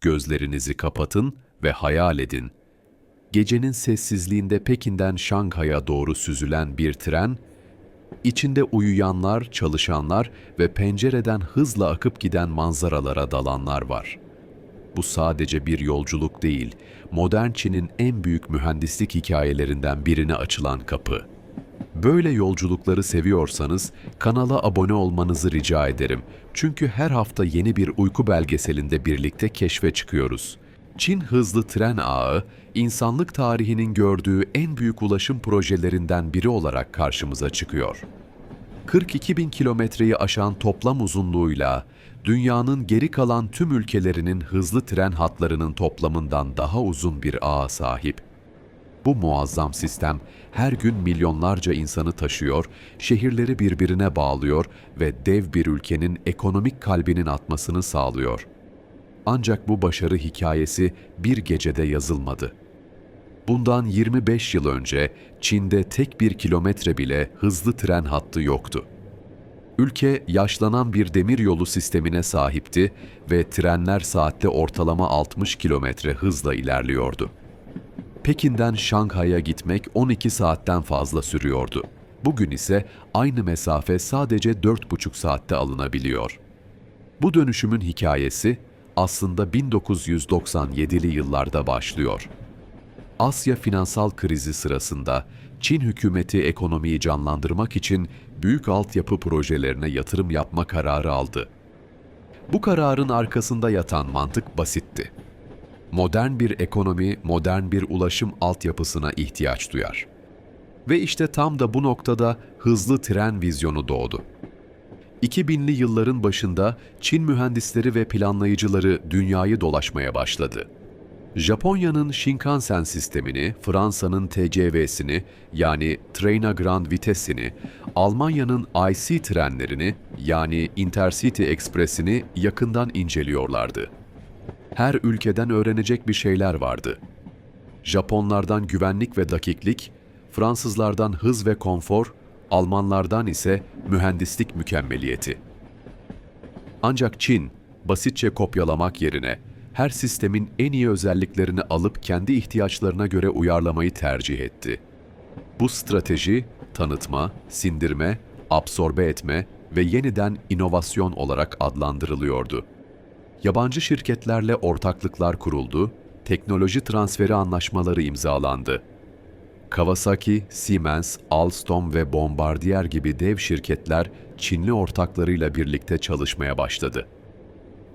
Gözlerinizi kapatın ve hayal edin. Gecenin sessizliğinde Pekin'den Şanghay'a doğru süzülen bir tren, içinde uyuyanlar, çalışanlar ve pencereden hızla akıp giden manzaralara dalanlar var. Bu sadece bir yolculuk değil, modern Çin'in en büyük mühendislik hikayelerinden birine açılan kapı. Böyle yolculukları seviyorsanız kanala abone olmanızı rica ederim. Çünkü her hafta yeni bir uyku belgeselinde birlikte keşfe çıkıyoruz. Çin hızlı tren ağı, insanlık tarihinin gördüğü en büyük ulaşım projelerinden biri olarak karşımıza çıkıyor. 42 bin kilometreyi aşan toplam uzunluğuyla dünyanın geri kalan tüm ülkelerinin hızlı tren hatlarının toplamından daha uzun bir ağa sahip. Bu muazzam sistem her gün milyonlarca insanı taşıyor, şehirleri birbirine bağlıyor ve dev bir ülkenin ekonomik kalbinin atmasını sağlıyor. Ancak bu başarı hikayesi bir gecede yazılmadı. Bundan 25 yıl önce Çin'de tek bir kilometre bile hızlı tren hattı yoktu. Ülke yaşlanan bir demiryolu sistemine sahipti ve trenler saatte ortalama 60 kilometre hızla ilerliyordu. Pekin'den Şanghay'a gitmek 12 saatten fazla sürüyordu. Bugün ise aynı mesafe sadece 4,5 saatte alınabiliyor. Bu dönüşümün hikayesi aslında 1997'li yıllarda başlıyor. Asya finansal krizi sırasında Çin hükümeti ekonomiyi canlandırmak için büyük altyapı projelerine yatırım yapma kararı aldı. Bu kararın arkasında yatan mantık basitti. Modern bir ekonomi, modern bir ulaşım altyapısına ihtiyaç duyar. Ve işte tam da bu noktada hızlı tren vizyonu doğdu. 2000'li yılların başında Çin mühendisleri ve planlayıcıları dünyayı dolaşmaya başladı. Japonya'nın Shinkansen sistemini, Fransa'nın TGV'sini yani Train à Grande Vitesse'ini, Almanya'nın IC trenlerini yani Intercity Express'ini yakından inceliyorlardı. Her ülkeden öğrenecek bir şeyler vardı. Japonlardan güvenlik ve dakiklik, Fransızlardan hız ve konfor, Almanlardan ise mühendislik mükemmeliyeti. Ancak Çin, basitçe kopyalamak yerine her sistemin en iyi özelliklerini alıp kendi ihtiyaçlarına göre uyarlamayı tercih etti. Bu strateji, tanıtma, sindirme, absorbe etme ve yeniden inovasyon olarak adlandırılıyordu. Yabancı şirketlerle ortaklıklar kuruldu, teknoloji transferi anlaşmaları imzalandı. Kawasaki, Siemens, Alstom ve Bombardier gibi dev şirketler Çinli ortaklarıyla birlikte çalışmaya başladı.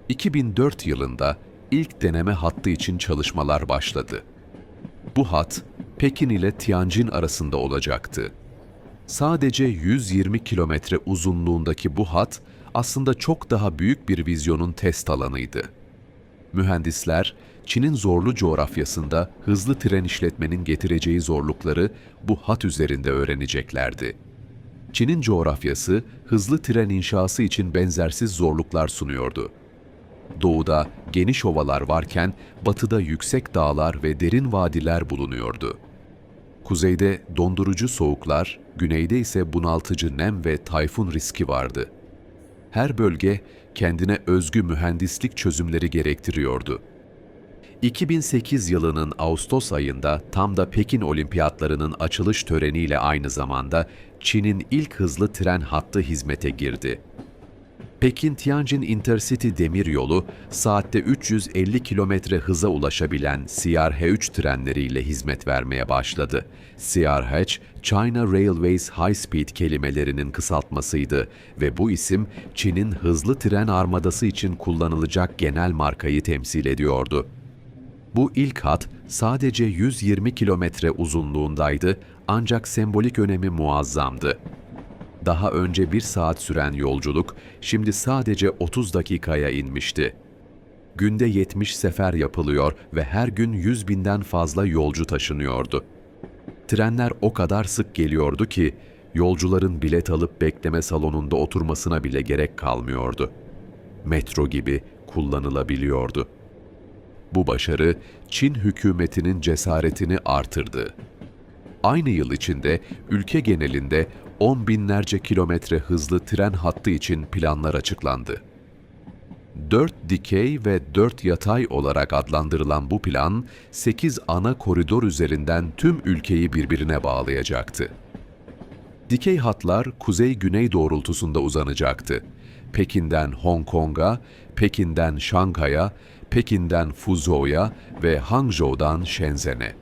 2004 yılında ilk deneme hattı için çalışmalar başladı. Bu hat, Pekin ile Tianjin arasında olacaktı. Sadece 120 kilometre uzunluğundaki bu hat, aslında çok daha büyük bir vizyonun test alanıydı. Mühendisler, Çin'in zorlu coğrafyasında hızlı tren işletmenin getireceği zorlukları bu hat üzerinde öğreneceklerdi. Çin'in coğrafyası, hızlı tren inşası için benzersiz zorluklar sunuyordu. Doğuda geniş ovalar varken, batıda yüksek dağlar ve derin vadiler bulunuyordu. Kuzeyde dondurucu soğuklar, güneyde ise bunaltıcı nem ve tayfun riski vardı. Her bölge kendine özgü mühendislik çözümleri gerektiriyordu. 2008 yılının Ağustos ayında tam da Pekin Olimpiyatlarının açılış töreniyle aynı zamanda Çin'in ilk hızlı tren hattı hizmete girdi. Pekin-Tianjin Intercity demiryolu, saatte 350 kilometre hıza ulaşabilen CRH-3 trenleriyle hizmet vermeye başladı. CRH, China Railways High Speed kelimelerinin kısaltmasıydı ve bu isim Çin'in hızlı tren armadası için kullanılacak genel markayı temsil ediyordu. Bu ilk hat sadece 120 kilometre uzunluğundaydı ancak sembolik önemi muazzamdı. Daha önce 1 saat süren yolculuk şimdi sadece 30 dakikaya inmişti. Günde 70 sefer yapılıyor ve her gün 100 binden fazla yolcu taşınıyordu. Trenler o kadar sık geliyordu ki yolcuların bilet alıp bekleme salonunda oturmasına bile gerek kalmıyordu. Metro gibi kullanılabiliyordu. Bu başarı Çin hükümetinin cesaretini artırdı. Aynı yıl içinde ülke genelinde 10 binlerce kilometre hızlı tren hattı için planlar açıklandı. 4 dikey ve 4 yatay olarak adlandırılan bu plan, 8 ana koridor üzerinden tüm ülkeyi birbirine bağlayacaktı. Dikey hatlar kuzey-güney doğrultusunda uzanacaktı. Pekin'den Hong Kong'a, Pekin'den Şanghay'a, Pekin'den Fuzhou'ya ve Hangzhou'dan Shenzhen'e.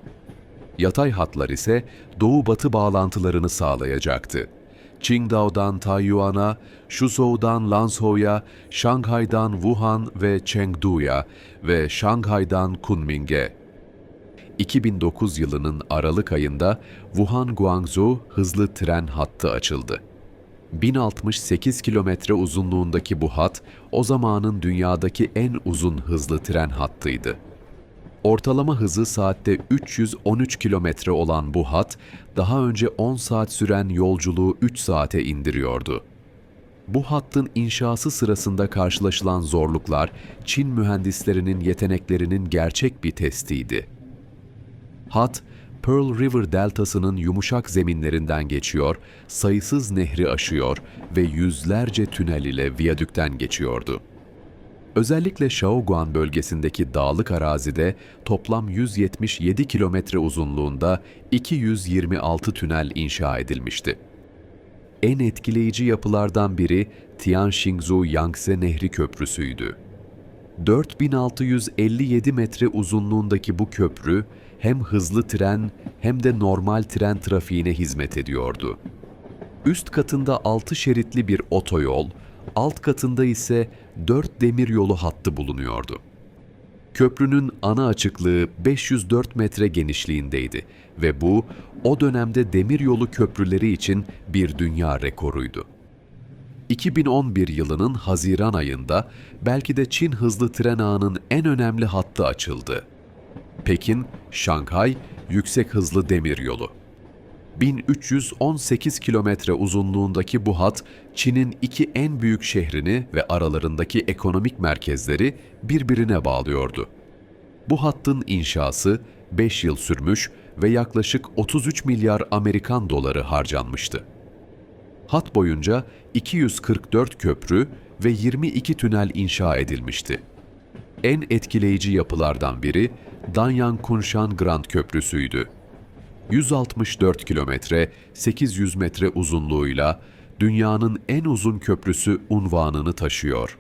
Yatay hatlar ise doğu-batı bağlantılarını sağlayacaktı. Qingdao'dan Taiyuan'a, Suzhou'dan Lanzhou'ya, Şanghay'dan Wuhan ve Chengdu'ya ve Şanghay'dan Kunming'e. 2009 yılının Aralık ayında Wuhan-Guangzhou hızlı tren hattı açıldı. 1068 kilometre uzunluğundaki bu hat, o zamanın dünyadaki en uzun hızlı tren hattıydı. Ortalama hızı saatte 313 kilometre olan bu hat, daha önce 10 saat süren yolculuğu 3 saate indiriyordu. Bu hattın inşası sırasında karşılaşılan zorluklar, Çin mühendislerinin yeteneklerinin gerçek bir testiydi. Hat, Pearl River deltasının yumuşak zeminlerinden geçiyor, sayısız nehri aşıyor ve yüzlerce tünel ile viyadükten geçiyordu. Özellikle Shaoguan bölgesindeki dağlık arazide toplam 177 kilometre uzunluğunda 226 tünel inşa edilmişti. En etkileyici yapılardan biri Tianxingzhou Yangtze Nehri Köprüsü'ydü. 4657 metre uzunluğundaki bu köprü hem hızlı tren hem de normal tren trafiğine hizmet ediyordu. Üst katında 6 şeritli bir otoyol, alt katında ise 4 demiryolu hattı bulunuyordu. Köprünün ana açıklığı 504 metre genişliğindeydi ve bu o dönemde demiryolu köprüleri için bir dünya rekoruydu. 2011 yılının Haziran ayında belki de Çin hızlı tren ağının en önemli hattı açıldı. Pekin-Şanghay yüksek hızlı demiryolu. 1318 kilometre uzunluğundaki bu hat, Çin'in iki en büyük şehrini ve aralarındaki ekonomik merkezleri birbirine bağlıyordu. Bu hattın inşası 5 yıl sürmüş ve yaklaşık 33 milyar Amerikan doları harcanmıştı. Hat boyunca 244 köprü ve 22 tünel inşa edilmişti. En etkileyici yapılardan biri Danyang-Kunshan Grand Köprüsü'ydü. 164 kilometre, 800 metre uzunluğuyla dünyanın en uzun köprüsü unvanını taşıyor.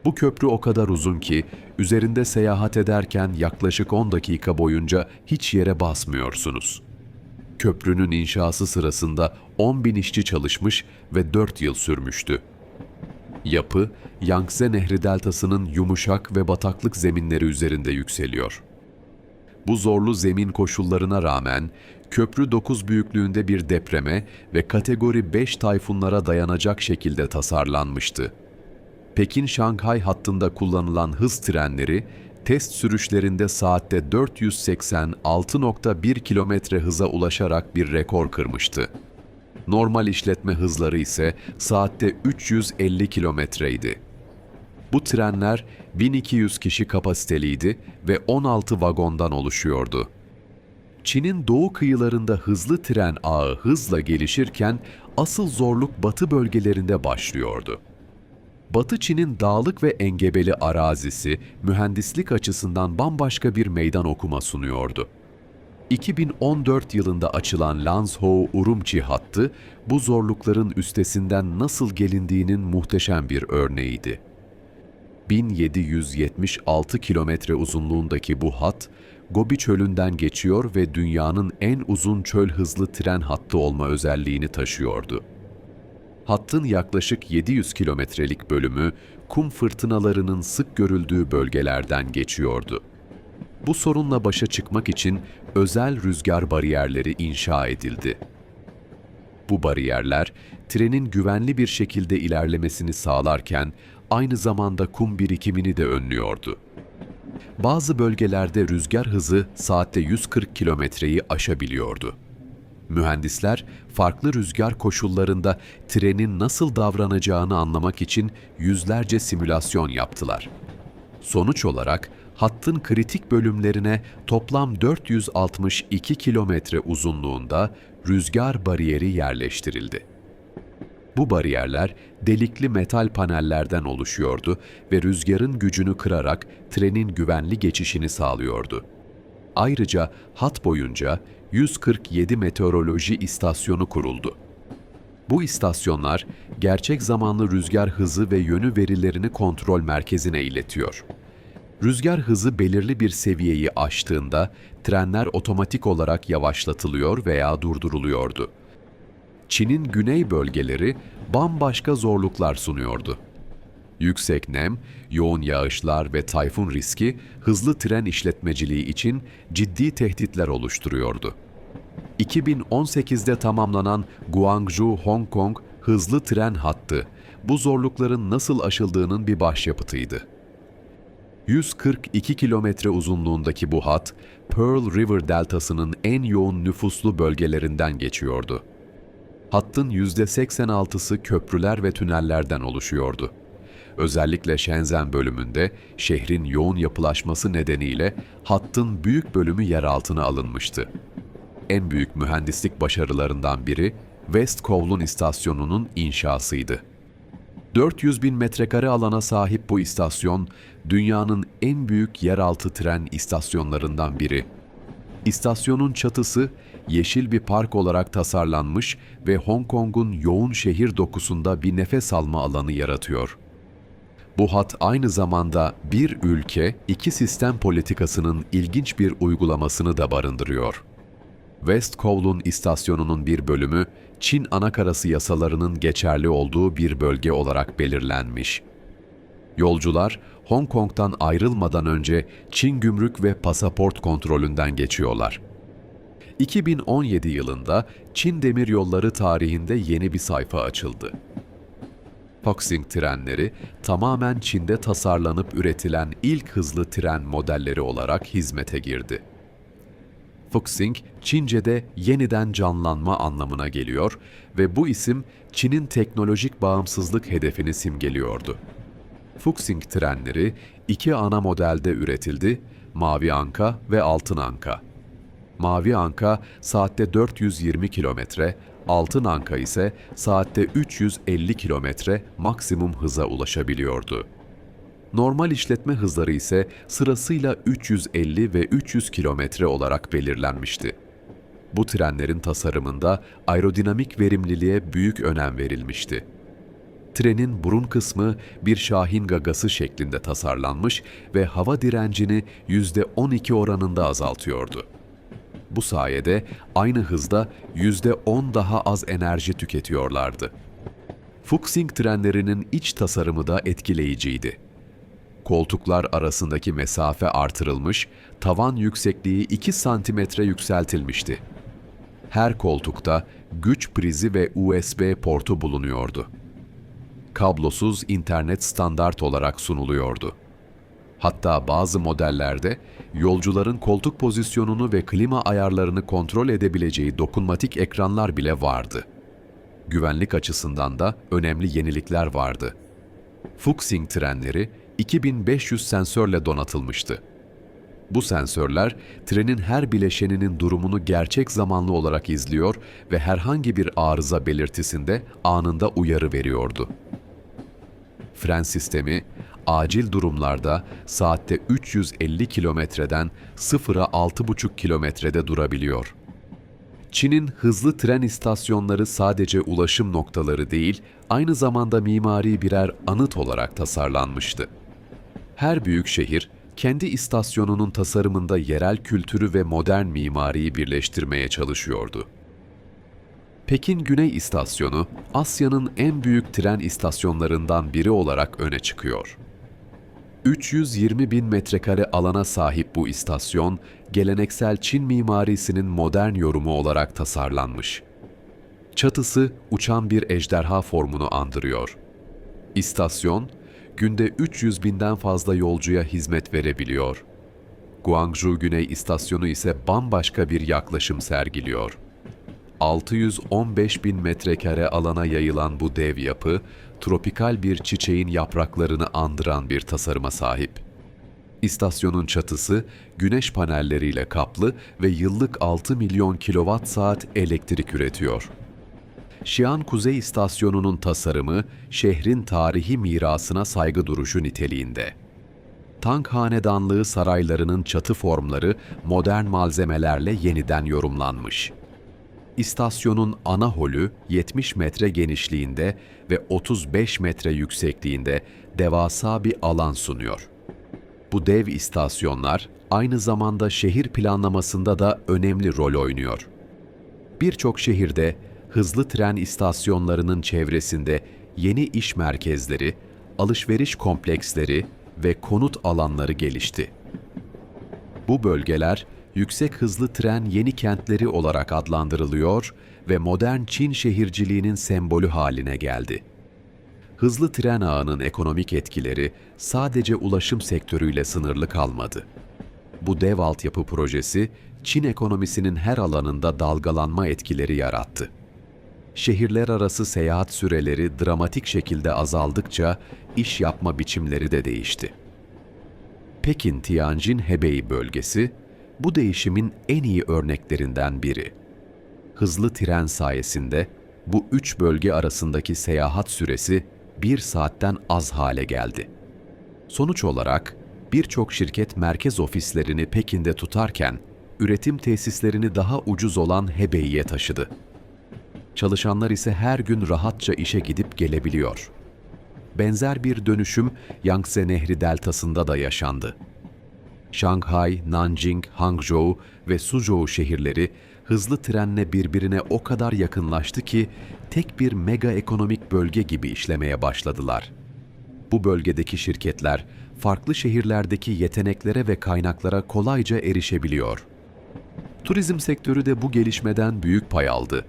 Bu köprü o kadar uzun ki üzerinde seyahat ederken yaklaşık 10 dakika boyunca hiç yere basmıyorsunuz. Köprünün inşası sırasında 10.000 işçi çalışmış ve 4 yıl sürmüştü. Yapı, Yangtze Nehri deltasının yumuşak ve bataklık zeminleri üzerinde yükseliyor. Bu zorlu zemin koşullarına rağmen köprü 9 büyüklüğünde bir depreme ve kategori 5 tayfunlara dayanacak şekilde tasarlanmıştı. Pekin-Şanghay hattında kullanılan hız trenleri, test sürüşlerinde saatte 486,1 kilometre hıza ulaşarak bir rekor kırmıştı. Normal işletme hızları ise saatte 350 kilometreydi. Bu trenler 1200 kişi kapasiteliydi ve 16 vagondan oluşuyordu. Çin'in doğu kıyılarında hızlı tren ağı hızla gelişirken asıl zorluk batı bölgelerinde başlıyordu. Batı Çin'in dağlık ve engebeli arazisi mühendislik açısından bambaşka bir meydan okuma sunuyordu. 2014 yılında açılan Lanzhou-Urumqi hattı bu zorlukların üstesinden nasıl gelindiğinin muhteşem bir örneğiydi. 1776 kilometre uzunluğundaki bu hat, Gobi Çölü'nden geçiyor ve dünyanın en uzun çöl hızlı tren hattı olma özelliğini taşıyordu. Hattın yaklaşık 700 kilometrelik bölümü, kum fırtınalarının sık görüldüğü bölgelerden geçiyordu. Bu sorunla başa çıkmak için özel rüzgar bariyerleri inşa edildi. Bu bariyerler, trenin güvenli bir şekilde ilerlemesini sağlarken, aynı zamanda kum birikimini de önlüyordu. Bazı bölgelerde rüzgar hızı saatte 140 kilometreyi aşabiliyordu. Mühendisler, farklı rüzgar koşullarında trenin nasıl davranacağını anlamak için yüzlerce simülasyon yaptılar. Sonuç olarak, hattın kritik bölümlerine toplam 462 kilometre uzunluğunda rüzgar bariyeri yerleştirildi. Bu bariyerler delikli metal panellerden oluşuyordu ve rüzgarın gücünü kırarak trenin güvenli geçişini sağlıyordu. Ayrıca hat boyunca 147 meteoroloji istasyonu kuruldu. Bu istasyonlar gerçek zamanlı rüzgar hızı ve yönü verilerini kontrol merkezine iletiyor. Rüzgar hızı belirli bir seviyeyi aştığında trenler otomatik olarak yavaşlatılıyor veya durduruluyordu. Çin'in güney bölgeleri bambaşka zorluklar sunuyordu. Yüksek nem, yoğun yağışlar ve tayfun riski hızlı tren işletmeciliği için ciddi tehditler oluşturuyordu. 2018'de tamamlanan Guangzhou-Hong Kong hızlı tren hattı, bu zorlukların nasıl aşıldığının bir başyapıtıydı. 142 kilometre uzunluğundaki bu hat, Pearl River deltasının en yoğun nüfuslu bölgelerinden geçiyordu. Hattın %86'sı köprüler ve tünellerden oluşuyordu. Özellikle Shenzhen bölümünde şehrin yoğun yapılaşması nedeniyle hattın büyük bölümü yer altına alınmıştı. En büyük mühendislik başarılarından biri West Kowloon istasyonunun inşasıydı. 400 bin metrekare alana sahip bu istasyon, dünyanın en büyük yeraltı tren istasyonlarından biri. İstasyonun çatısı yeşil bir park olarak tasarlanmış ve Hong Kong'un yoğun şehir dokusunda bir nefes alma alanı yaratıyor. Bu hat aynı zamanda bir ülke, iki sistem politikasının ilginç bir uygulamasını da barındırıyor. West Kowloon istasyonunun bir bölümü, Çin anakarası yasalarının geçerli olduğu bir bölge olarak belirlenmiş. Yolcular, Hong Kong'tan ayrılmadan önce Çin gümrük ve pasaport kontrolünden geçiyorlar. 2017 yılında Çin demiryolları tarihinde yeni bir sayfa açıldı. Foxing trenleri tamamen Çin'de tasarlanıp üretilen ilk hızlı tren modelleri olarak hizmete girdi. Fuxing, Çince'de yeniden canlanma anlamına geliyor ve bu isim Çin'in teknolojik bağımsızlık hedefini simgeliyordu. Fuxing trenleri iki ana modelde üretildi, Mavi Anka ve Altın Anka. Mavi Anka saatte 420 kilometre, Altın Anka ise saatte 350 kilometre maksimum hıza ulaşabiliyordu. Normal işletme hızları ise sırasıyla 350 ve 300 kilometre olarak belirlenmişti. Bu trenlerin tasarımında aerodinamik verimliliğe büyük önem verilmişti. Trenin burun kısmı bir şahin gagası şeklinde tasarlanmış ve hava direncini %12 oranında azaltıyordu. Bu sayede aynı hızda %10 daha az enerji tüketiyorlardı. Fuxing trenlerinin iç tasarımı da etkileyiciydi. Koltuklar arasındaki mesafe artırılmış, tavan yüksekliği 2 santimetre yükseltilmişti. Her koltukta güç prizi ve USB portu bulunuyordu. Kablosuz internet standart olarak sunuluyordu. Hatta bazı modellerde yolcuların koltuk pozisyonunu ve klima ayarlarını kontrol edebileceği dokunmatik ekranlar bile vardı. Güvenlik açısından da önemli yenilikler vardı. Fuxing trenleri 2500 sensörle donatılmıştı. Bu sensörler trenin her bileşeninin durumunu gerçek zamanlı olarak izliyor ve herhangi bir arıza belirtisinde anında uyarı veriyordu. Fren sistemi acil durumlarda saatte 350 kilometreden 0'a 6,5 kilometrede durabiliyor. Çin'in hızlı tren istasyonları sadece ulaşım noktaları değil, aynı zamanda mimari birer anıt olarak tasarlanmıştı. Her büyük şehir, kendi istasyonunun tasarımında yerel kültürü ve modern mimariyi birleştirmeye çalışıyordu. Pekin Güney İstasyonu, Asya'nın en büyük tren istasyonlarından biri olarak öne çıkıyor. 320 bin metrekare alana sahip bu istasyon, geleneksel Çin mimarisinin modern yorumu olarak tasarlanmış. Çatısı uçan bir ejderha formunu andırıyor. İstasyon, günde 300 binden fazla yolcuya hizmet verebiliyor. Guangzhou Güney İstasyonu ise bambaşka bir yaklaşım sergiliyor. 615 bin metrekare alana yayılan bu dev yapı, tropikal bir çiçeğin yapraklarını andıran bir tasarıma sahip. İstasyonun çatısı güneş panelleriyle kaplı ve yıllık 6 milyon kilowatt saat elektrik üretiyor. Xi'an Kuzey İstasyonu'nun tasarımı, şehrin tarihi mirasına saygı duruşu niteliğinde. Tang Hanedanlığı saraylarının çatı formları modern malzemelerle yeniden yorumlanmış. İstasyonun ana holü 70 metre genişliğinde ve 35 metre yüksekliğinde devasa bir alan sunuyor. Bu dev istasyonlar aynı zamanda şehir planlamasında da önemli rol oynuyor. Birçok şehirde hızlı tren istasyonlarının çevresinde yeni iş merkezleri, alışveriş kompleksleri ve konut alanları gelişti. Bu bölgeler yüksek hızlı tren yeni kentleri olarak adlandırılıyor ve modern Çin şehirciliğinin sembolü haline geldi. Hızlı tren ağının ekonomik etkileri sadece ulaşım sektörüyle sınırlı kalmadı. Bu dev altyapı projesi, Çin ekonomisinin her alanında dalgalanma etkileri yarattı. Şehirler arası seyahat süreleri dramatik şekilde azaldıkça iş yapma biçimleri de değişti. Pekin-Tianjin-Hebei bölgesi, bu değişimin en iyi örneklerinden biri. Hızlı tren sayesinde bu üç bölge arasındaki seyahat süresi 1 saatten az hale geldi. Sonuç olarak birçok şirket merkez ofislerini Pekin'de tutarken, üretim tesislerini daha ucuz olan Hebei'ye taşıdı. Çalışanlar ise her gün rahatça işe gidip gelebiliyor. Benzer bir dönüşüm Yangtze Nehri deltasında da yaşandı. Şanghay, Nanjing, Hangzhou ve Suzhou şehirleri hızlı trenle birbirine o kadar yakınlaştı ki tek bir mega ekonomik bölge gibi işlemeye başladılar. Bu bölgedeki şirketler farklı şehirlerdeki yeteneklere ve kaynaklara kolayca erişebiliyor. Turizm sektörü de bu gelişmeden büyük pay aldı.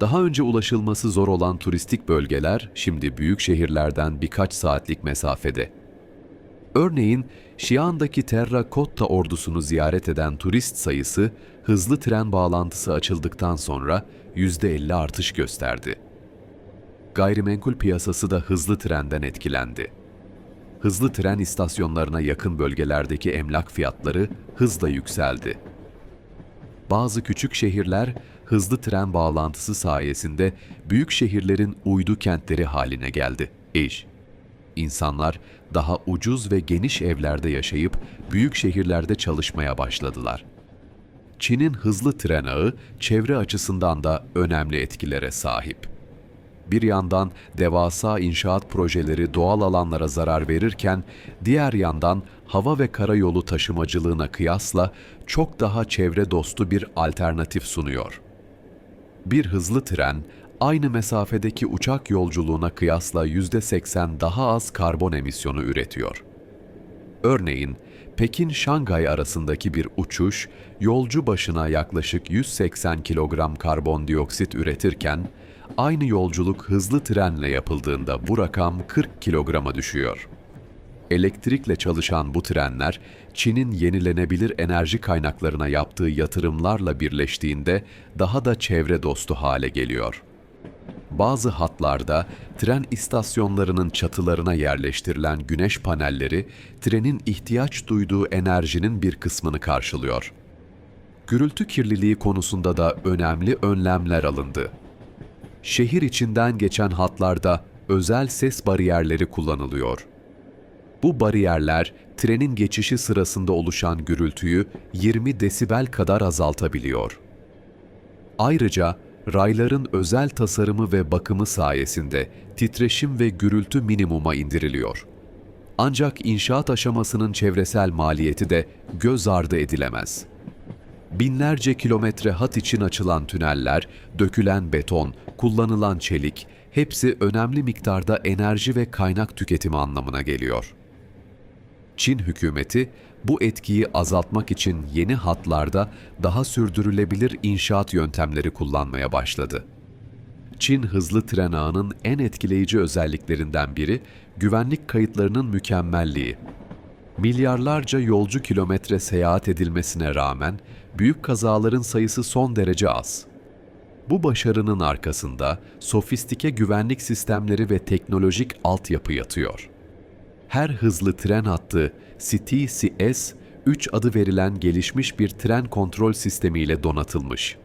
Daha önce ulaşılması zor olan turistik bölgeler şimdi büyük şehirlerden birkaç saatlik mesafede. Örneğin Xi'an'daki Terrakotta ordusunu ziyaret eden turist sayısı hızlı tren bağlantısı açıldıktan sonra %50 artış gösterdi. Gayrimenkul piyasası da hızlı trenden etkilendi. Hızlı tren istasyonlarına yakın bölgelerdeki emlak fiyatları hızla yükseldi. Bazı küçük şehirler hızlı tren bağlantısı sayesinde büyük şehirlerin uydu kentleri haline geldi. İnsanlar daha ucuz ve geniş evlerde yaşayıp büyük şehirlerde çalışmaya başladılar. Çin'in hızlı tren ağı çevre açısından da önemli etkilere sahip. Bir yandan devasa inşaat projeleri doğal alanlara zarar verirken, diğer yandan hava ve karayolu taşımacılığına kıyasla çok daha çevre dostu bir alternatif sunuyor. Bir hızlı tren, aynı mesafedeki uçak yolculuğuna kıyasla %80 daha az karbon emisyonu üretiyor. Örneğin, Pekin-Şanghay arasındaki bir uçuş, yolcu başına yaklaşık 180 kilogram karbondioksit üretirken, aynı yolculuk hızlı trenle yapıldığında bu rakam 40 kilograma düşüyor. Elektrikle çalışan bu trenler, Çin'in yenilenebilir enerji kaynaklarına yaptığı yatırımlarla birleştiğinde daha da çevre dostu hale geliyor. Bazı hatlarda tren istasyonlarının çatılarına yerleştirilen güneş panelleri, trenin ihtiyaç duyduğu enerjinin bir kısmını karşılıyor. Gürültü kirliliği konusunda da önemli önlemler alındı. Şehir içinden geçen hatlarda özel ses bariyerleri kullanılıyor. Bu bariyerler, trenin geçişi sırasında oluşan gürültüyü 20 desibel kadar azaltabiliyor. Ayrıca, rayların özel tasarımı ve bakımı sayesinde titreşim ve gürültü minimuma indiriliyor. Ancak inşaat aşamasının çevresel maliyeti de göz ardı edilemez. Binlerce kilometre hat için açılan tüneller, dökülen beton, kullanılan çelik, hepsi önemli miktarda enerji ve kaynak tüketimi anlamına geliyor. Çin hükümeti, bu etkiyi azaltmak için yeni hatlarda daha sürdürülebilir inşaat yöntemleri kullanmaya başladı. Çin hızlı tren ağının en etkileyici özelliklerinden biri, güvenlik kayıtlarının mükemmelliği. Milyarlarca yolcu kilometre seyahat edilmesine rağmen, büyük kazaların sayısı son derece az. Bu başarının arkasında sofistike güvenlik sistemleri ve teknolojik altyapı yatıyor. Her hızlı tren hattı CTCS 3 adı verilen gelişmiş bir tren kontrol sistemiyle donatılmış.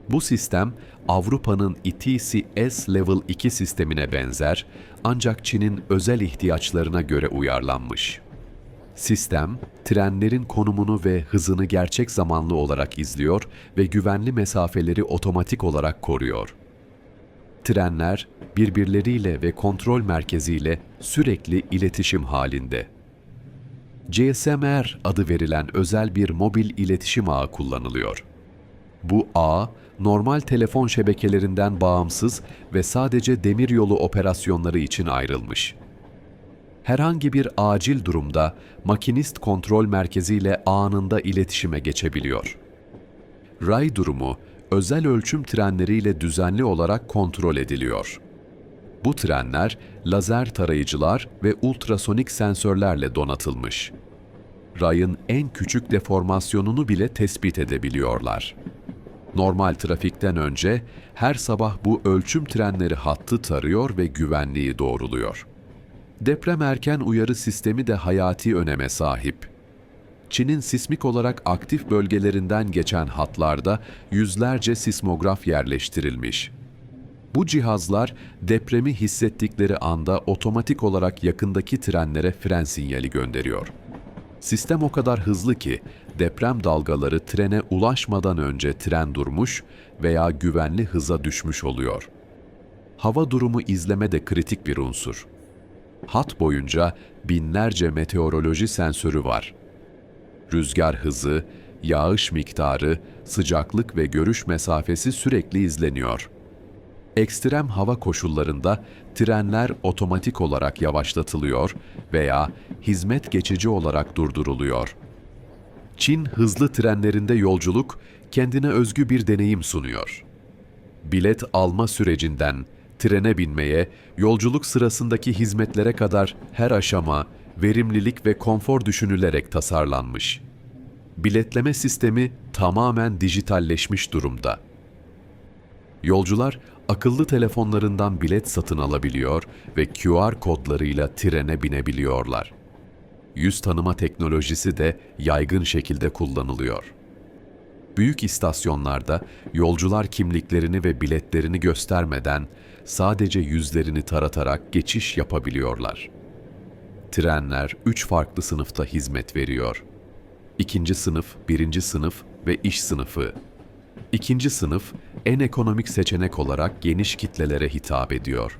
Bu sistem Avrupa'nın ETC S-Level 2 sistemine benzer ancak Çin'in özel ihtiyaçlarına göre uyarlanmış. Sistem, trenlerin konumunu ve hızını gerçek zamanlı olarak izliyor ve güvenli mesafeleri otomatik olarak koruyor. Trenler, birbirleriyle ve kontrol merkeziyle sürekli iletişim halinde. GSM-R adı verilen özel bir mobil iletişim ağı kullanılıyor. Bu ağ, normal telefon şebekelerinden bağımsız ve sadece demiryolu operasyonları için ayrılmış. Herhangi bir acil durumda makinist kontrol merkeziyle anında iletişime geçebiliyor. Ray durumu, özel ölçüm trenleriyle düzenli olarak kontrol ediliyor. Bu trenler, lazer tarayıcılar ve ultrasonik sensörlerle donatılmış. Rayın en küçük deformasyonunu bile tespit edebiliyorlar. Normal trafikten önce her sabah bu ölçüm trenleri hattı tarıyor ve güvenliği doğruluyor. Deprem erken uyarı sistemi de hayati öneme sahip. Çin'in sismik olarak aktif bölgelerinden geçen hatlarda yüzlerce sismograf yerleştirilmiş. Bu cihazlar depremi hissettikleri anda otomatik olarak yakındaki trenlere fren sinyali gönderiyor. Sistem o kadar hızlı ki deprem dalgaları trene ulaşmadan önce tren durmuş veya güvenli hıza düşmüş oluyor. Hava durumu izleme de kritik bir unsur. Hat boyunca binlerce meteoroloji sensörü var. Rüzgar hızı, yağış miktarı, sıcaklık ve görüş mesafesi sürekli izleniyor. Ekstrem hava koşullarında trenler otomatik olarak yavaşlatılıyor veya hizmet geçici olarak durduruluyor. Çin hızlı trenlerinde yolculuk kendine özgü bir deneyim sunuyor. Bilet alma sürecinden trene binmeye, yolculuk sırasındaki hizmetlere kadar her aşama, verimlilik ve konfor düşünülerek tasarlanmış. Biletleme sistemi tamamen dijitalleşmiş durumda. Yolcular akıllı telefonlarından bilet satın alabiliyor ve QR kodlarıyla trene binebiliyorlar. Yüz tanıma teknolojisi de yaygın şekilde kullanılıyor. Büyük istasyonlarda yolcular kimliklerini ve biletlerini göstermeden sadece yüzlerini taratarak geçiş yapabiliyorlar. Trenler 3 farklı sınıfta hizmet veriyor. 2. sınıf, 1. sınıf ve iş sınıfı. 2. sınıf en ekonomik seçenek olarak geniş kitlelere hitap ediyor.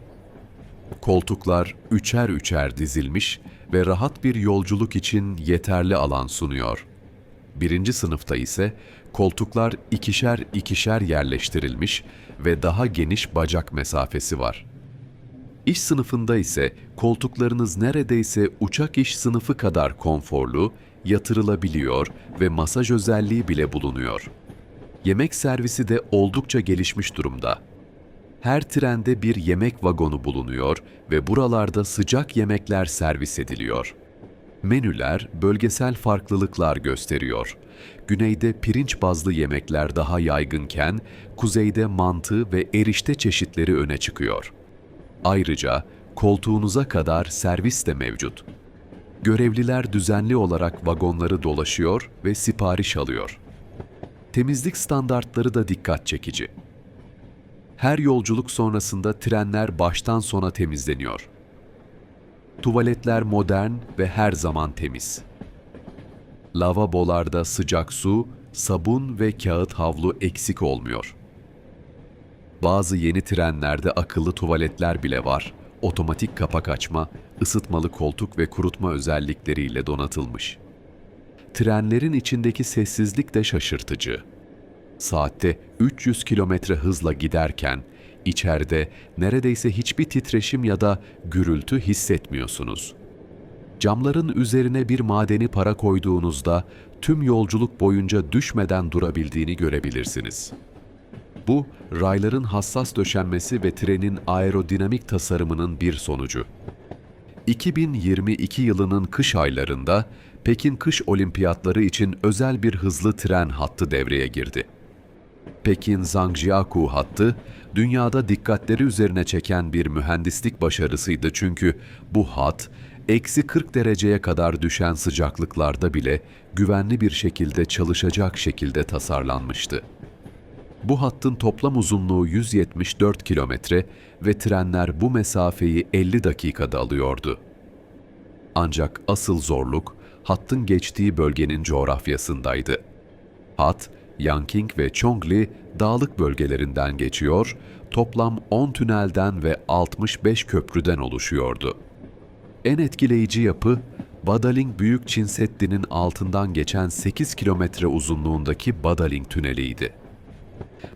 Koltuklar üçer üçer dizilmiş ve rahat bir yolculuk için yeterli alan sunuyor. 1. sınıfta ise koltuklar ikişer ikişer yerleştirilmiş ve daha geniş bacak mesafesi var. İş sınıfında ise koltuklarınız neredeyse uçak iş sınıfı kadar konforlu, yatırılabiliyor ve masaj özelliği bile bulunuyor. Yemek servisi de oldukça gelişmiş durumda. Her trende bir yemek vagonu bulunuyor ve buralarda sıcak yemekler servis ediliyor. Menüler bölgesel farklılıklar gösteriyor. Güneyde pirinç bazlı yemekler daha yaygınken, kuzeyde mantı ve erişte çeşitleri öne çıkıyor. Ayrıca koltuğunuza kadar servis de mevcut. Görevliler düzenli olarak vagonları dolaşıyor ve sipariş alıyor. Temizlik standartları da dikkat çekici. Her yolculuk sonrasında trenler baştan sona temizleniyor. Tuvaletler modern ve her zaman temiz. Lavabolarda sıcak su, sabun ve kağıt havlu eksik olmuyor. Bazı yeni trenlerde akıllı tuvaletler bile var. Otomatik kapak açma, ısıtmalı koltuk ve kurutma özellikleriyle donatılmış. Trenlerin içindeki sessizlik de şaşırtıcı. Saatte 300 kilometre hızla giderken içeride neredeyse hiçbir titreşim ya da gürültü hissetmiyorsunuz. Camların üzerine bir madeni para koyduğunuzda tüm yolculuk boyunca düşmeden durabildiğini görebilirsiniz. Bu, rayların hassas döşenmesi ve trenin aerodinamik tasarımının bir sonucu. 2022 yılının kış aylarında Pekin Kış Olimpiyatları için özel bir hızlı tren hattı devreye girdi. Pekin-Zhangjiakou hattı, dünyada dikkatleri üzerine çeken bir mühendislik başarısıydı çünkü bu hat, eksi 40 dereceye kadar düşen sıcaklıklarda bile güvenli bir şekilde çalışacak şekilde tasarlanmıştı. Bu hattın toplam uzunluğu 174 kilometre ve trenler bu mesafeyi 50 dakikada alıyordu. Ancak asıl zorluk hattın geçtiği bölgenin coğrafyasındaydı. Hat, Yanqing ve Chongli dağlık bölgelerinden geçiyor, toplam 10 tünelden ve 65 köprüden oluşuyordu. En etkileyici yapı, Badaling Büyük Çin Seddi'nin altından geçen 8 kilometre uzunluğundaki Badaling Tüneli'ydi.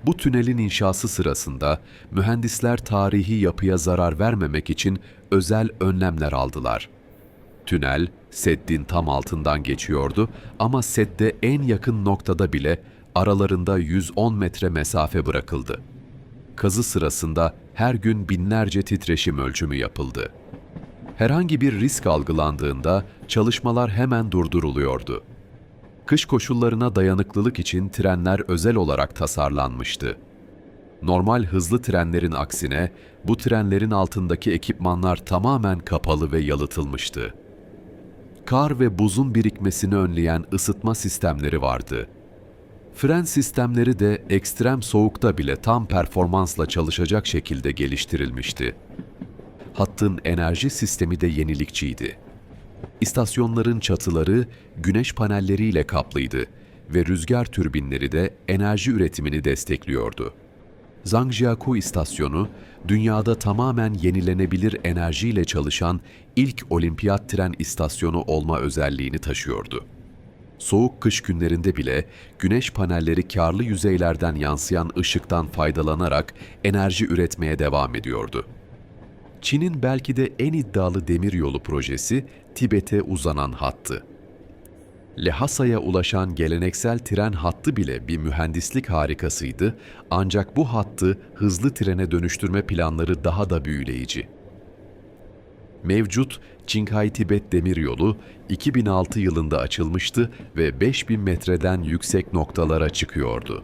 Bu tünelin inşası sırasında mühendisler tarihi yapıya zarar vermemek için özel önlemler aldılar. Tünel, seddin tam altından geçiyordu ama sedde en yakın noktada bile aralarında 110 metre mesafe bırakıldı. Kazı sırasında her gün binlerce titreşim ölçümü yapıldı. Herhangi bir risk algılandığında çalışmalar hemen durduruluyordu. Kış koşullarına dayanıklılık için trenler özel olarak tasarlanmıştı. Normal hızlı trenlerin aksine bu trenlerin altındaki ekipmanlar tamamen kapalı ve yalıtılmıştı. Kar ve buzun birikmesini önleyen ısıtma sistemleri vardı. Fren sistemleri de ekstrem soğukta bile tam performansla çalışacak şekilde geliştirilmişti. Hattın enerji sistemi de yenilikçiydi. İstasyonların çatıları güneş panelleriyle kaplıydı ve rüzgar türbinleri de enerji üretimini destekliyordu. Zhangjiakou istasyonu, dünyada tamamen yenilenebilir enerjiyle çalışan ilk olimpiyat tren istasyonu olma özelliğini taşıyordu. Soğuk kış günlerinde bile güneş panelleri karlı yüzeylerden yansıyan ışıktan faydalanarak enerji üretmeye devam ediyordu. Çin'in belki de en iddialı demiryolu projesi Tibet'e uzanan hattı. Lhasa'ya ulaşan geleneksel tren hattı bile bir mühendislik harikasıydı, ancak bu hattı hızlı trene dönüştürme planları daha da büyüleyici. Mevcut Çinghai-Tibet demiryolu 2006 yılında açılmıştı ve 5000 metreden yüksek noktalara çıkıyordu.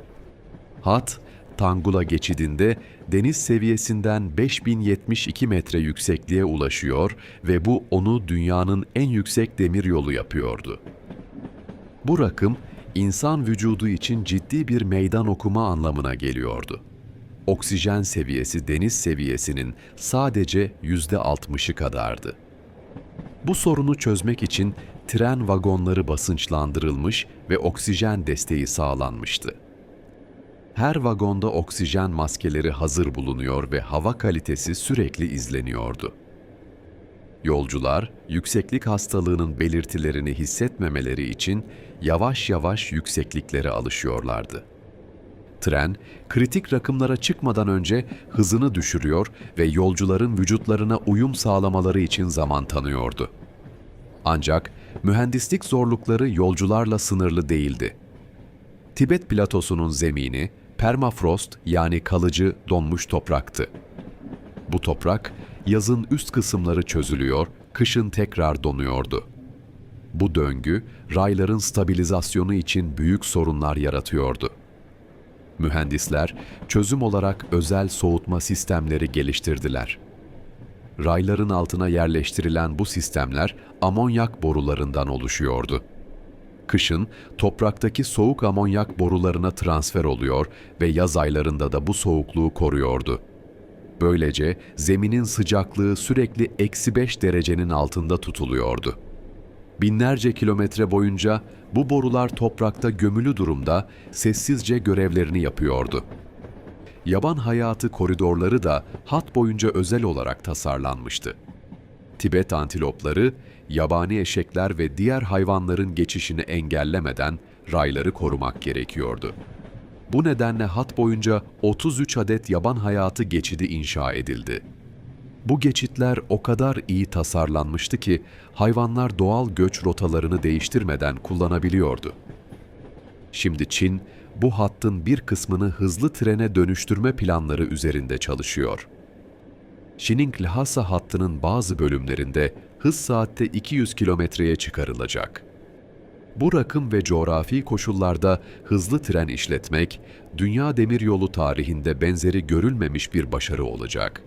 Hat, Tangula geçidinde deniz seviyesinden 5072 metre yüksekliğe ulaşıyor ve bu onu dünyanın en yüksek demiryolu yapıyordu. Bu rakım, insan vücudu için ciddi bir meydan okuma anlamına geliyordu. Oksijen seviyesi deniz seviyesinin sadece %60'ı kadardı. Bu sorunu çözmek için tren vagonları basınçlandırılmış ve oksijen desteği sağlanmıştı. Her vagonda oksijen maskeleri hazır bulunuyor ve hava kalitesi sürekli izleniyordu. Yolcular, yükseklik hastalığının belirtilerini hissetmemeleri için yavaş yavaş yüksekliklere alışıyorlardı. Tren, kritik rakımlara çıkmadan önce hızını düşürüyor ve yolcuların vücutlarına uyum sağlamaları için zaman tanıyordu. Ancak mühendislik zorlukları yolcularla sınırlı değildi. Tibet platosunun zemini, permafrost yani kalıcı donmuş topraktı. Bu toprak, yazın üst kısımları çözülüyor, kışın tekrar donuyordu. Bu döngü, rayların stabilizasyonu için büyük sorunlar yaratıyordu. Mühendisler, çözüm olarak özel soğutma sistemleri geliştirdiler. Rayların altına yerleştirilen bu sistemler amonyak borularından oluşuyordu. Kışın topraktaki soğuk amonyak borularına transfer oluyor ve yaz aylarında da bu soğukluğu koruyordu. Böylece zeminin sıcaklığı sürekli -5 derecenin altında tutuluyordu. Binlerce kilometre boyunca bu borular toprakta gömülü durumda sessizce görevlerini yapıyordu. Yaban hayatı koridorları da hat boyunca özel olarak tasarlanmıştı. Tibet antilopları, yabani eşekler ve diğer hayvanların geçişini engellemeden rayları korumak gerekiyordu. Bu nedenle hat boyunca 33 adet yaban hayatı geçidi inşa edildi. Bu geçitler o kadar iyi tasarlanmıştı ki hayvanlar doğal göç rotalarını değiştirmeden kullanabiliyordu. Şimdi Çin, bu hattın bir kısmını hızlı trene dönüştürme planları üzerinde çalışıyor. Şining-Lhasa hattının bazı bölümlerinde hız saatte 200 kilometreye çıkarılacak. Bu rakım ve coğrafi koşullarda hızlı tren işletmek, dünya demiryolu tarihinde benzeri görülmemiş bir başarı olacak.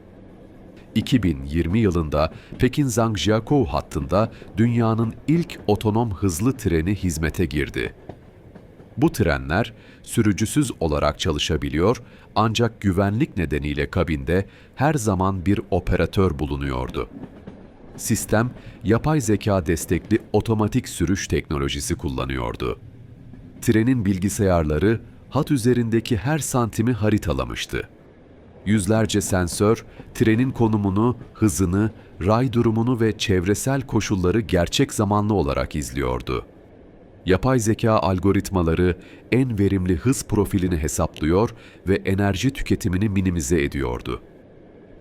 2020 yılında Pekin-Zhangjiakou hattında dünyanın ilk otonom hızlı treni hizmete girdi. Bu trenler sürücüsüz olarak çalışabiliyor ancak güvenlik nedeniyle kabinde her zaman bir operatör bulunuyordu. Sistem, yapay zeka destekli otomatik sürüş teknolojisi kullanıyordu. Trenin bilgisayarları hat üzerindeki her santimi haritalamıştı. Yüzlerce sensör, trenin konumunu, hızını, ray durumunu ve çevresel koşulları gerçek zamanlı olarak izliyordu. Yapay zeka algoritmaları en verimli hız profilini hesaplıyor ve enerji tüketimini minimize ediyordu.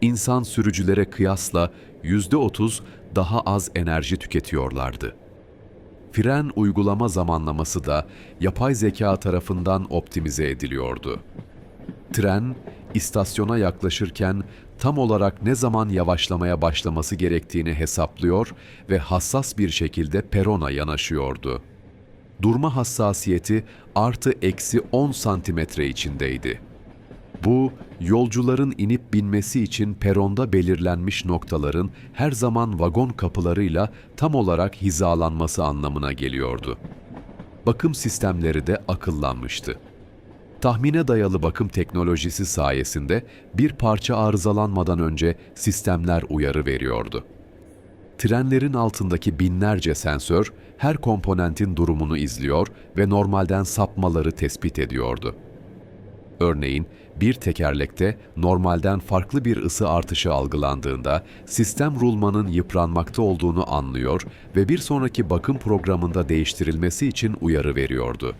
İnsan sürücülere kıyasla %30 daha az enerji tüketiyorlardı. Fren uygulama zamanlaması da yapay zeka tarafından optimize ediliyordu. Tren, istasyona yaklaşırken tam olarak ne zaman yavaşlamaya başlaması gerektiğini hesaplıyor ve hassas bir şekilde perona yanaşıyordu. Durma hassasiyeti +10 santimetre içindeydi. Bu, yolcuların inip binmesi için peronda belirlenmiş noktaların her zaman vagon kapılarıyla tam olarak hizalanması anlamına geliyordu. Bakım sistemleri de akıllanmıştı. Tahmine dayalı bakım teknolojisi sayesinde bir parça arızalanmadan önce sistemler uyarı veriyordu. Trenlerin altındaki binlerce sensör her komponentin durumunu izliyor ve normalden sapmaları tespit ediyordu. Örneğin bir tekerlekte normalden farklı bir ısı artışı algılandığında sistem rulmanın yıpranmakta olduğunu anlıyor ve bir sonraki bakım programında değiştirilmesi için uyarı veriyordu.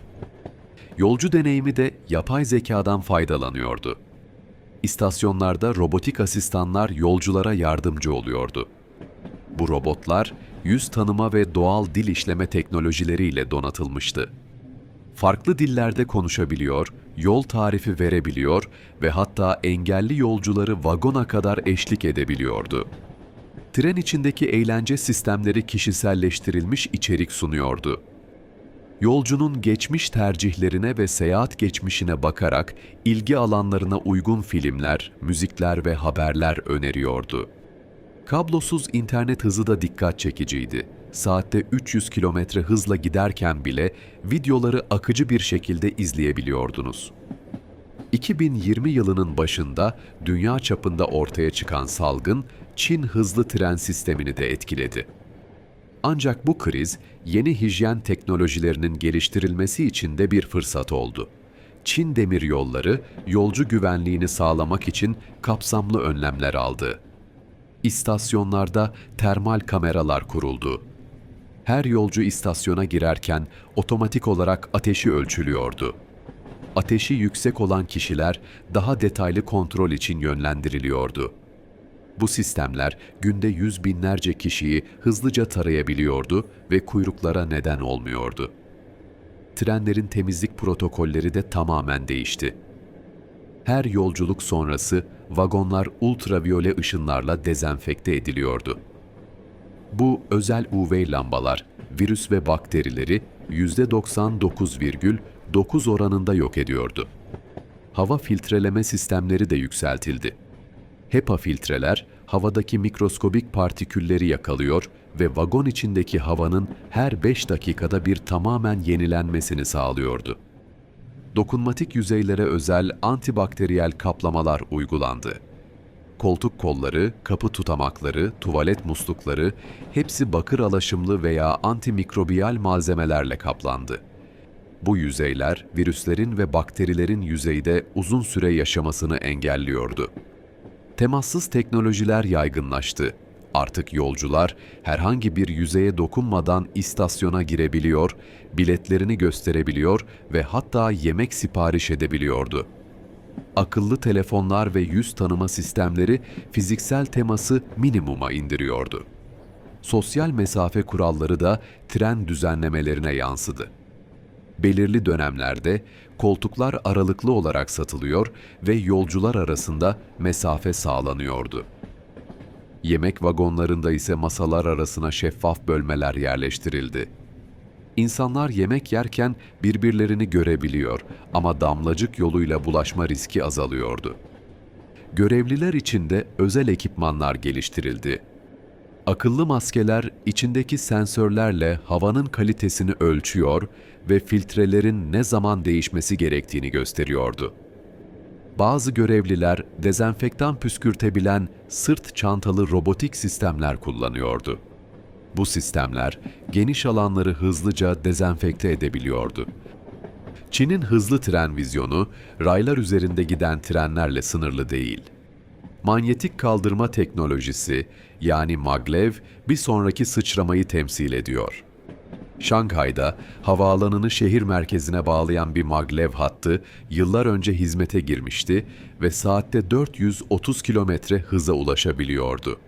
Yolcu deneyimi de yapay zekadan faydalanıyordu. İstasyonlarda robotik asistanlar yolculara yardımcı oluyordu. Bu robotlar yüz tanıma ve doğal dil işleme teknolojileriyle donatılmıştı. Farklı dillerde konuşabiliyor, yol tarifi verebiliyor ve hatta engelli yolcuları vagona kadar eşlik edebiliyordu. Tren içindeki eğlence sistemleri kişiselleştirilmiş içerik sunuyordu. Yolcunun geçmiş tercihlerine ve seyahat geçmişine bakarak ilgi alanlarına uygun filmler, müzikler ve haberler öneriyordu. Kablosuz internet hızı da dikkat çekiciydi. Saatte 300 kilometre hızla giderken bile videoları akıcı bir şekilde izleyebiliyordunuz. 2020 yılının başında dünya çapında ortaya çıkan salgın, Çin hızlı tren sistemini de etkiledi. Ancak bu kriz, yeni hijyen teknolojilerinin geliştirilmesi için de bir fırsat oldu. Çin demiryolları, yolcu güvenliğini sağlamak için kapsamlı önlemler aldı. İstasyonlarda termal kameralar kuruldu. Her yolcu istasyona girerken otomatik olarak ateşi ölçülüyordu. Ateşi yüksek olan kişiler daha detaylı kontrol için yönlendiriliyordu. Bu sistemler günde yüz binlerce kişiyi hızlıca tarayabiliyordu ve kuyruklara neden olmuyordu. Trenlerin temizlik protokolleri de tamamen değişti. Her yolculuk sonrası vagonlar ultraviyole ışınlarla dezenfekte ediliyordu. Bu özel UV lambalar virüs ve bakterileri %99,9 oranında yok ediyordu. Hava filtreleme sistemleri de yükseltildi. HEPA filtreler havadaki mikroskobik partikülleri yakalıyor ve vagon içindeki havanın her 5 dakikada bir tamamen yenilenmesini sağlıyordu. Dokunmatik yüzeylere özel antibakteriyel kaplamalar uygulandı. Koltuk kolları, kapı tutamakları, tuvalet muslukları hepsi bakır alaşımlı veya antimikrobiyal malzemelerle kaplandı. Bu yüzeyler virüslerin ve bakterilerin yüzeyde uzun süre yaşamasını engelliyordu. Temassız teknolojiler yaygınlaştı. Artık yolcular herhangi bir yüzeye dokunmadan istasyona girebiliyor, biletlerini gösterebiliyor ve hatta yemek sipariş edebiliyordu. Akıllı telefonlar ve yüz tanıma sistemleri fiziksel teması minimuma indiriyordu. Sosyal mesafe kuralları da tren düzenlemelerine yansıdı. Belirli dönemlerde koltuklar aralıklı olarak satılıyor ve yolcular arasında mesafe sağlanıyordu. Yemek vagonlarında ise masalar arasına şeffaf bölmeler yerleştirildi. İnsanlar yemek yerken birbirlerini görebiliyor ama damlacık yoluyla bulaşma riski azalıyordu. Görevliler için de özel ekipmanlar geliştirildi. Akıllı maskeler içindeki sensörlerle havanın kalitesini ölçüyor ve filtrelerin ne zaman değişmesi gerektiğini gösteriyordu. Bazı görevliler dezenfektan püskürtebilen sırt çantalı robotik sistemler kullanıyordu. Bu sistemler geniş alanları hızlıca dezenfekte edebiliyordu. Çin'in hızlı tren vizyonu, raylar üzerinde giden trenlerle sınırlı değil. Manyetik kaldırma teknolojisi, yani maglev, bir sonraki sıçramayı temsil ediyor. Şanghay'da havaalanını şehir merkezine bağlayan bir maglev hattı yıllar önce hizmete girmişti ve saatte 430 kilometre hıza ulaşabiliyordu.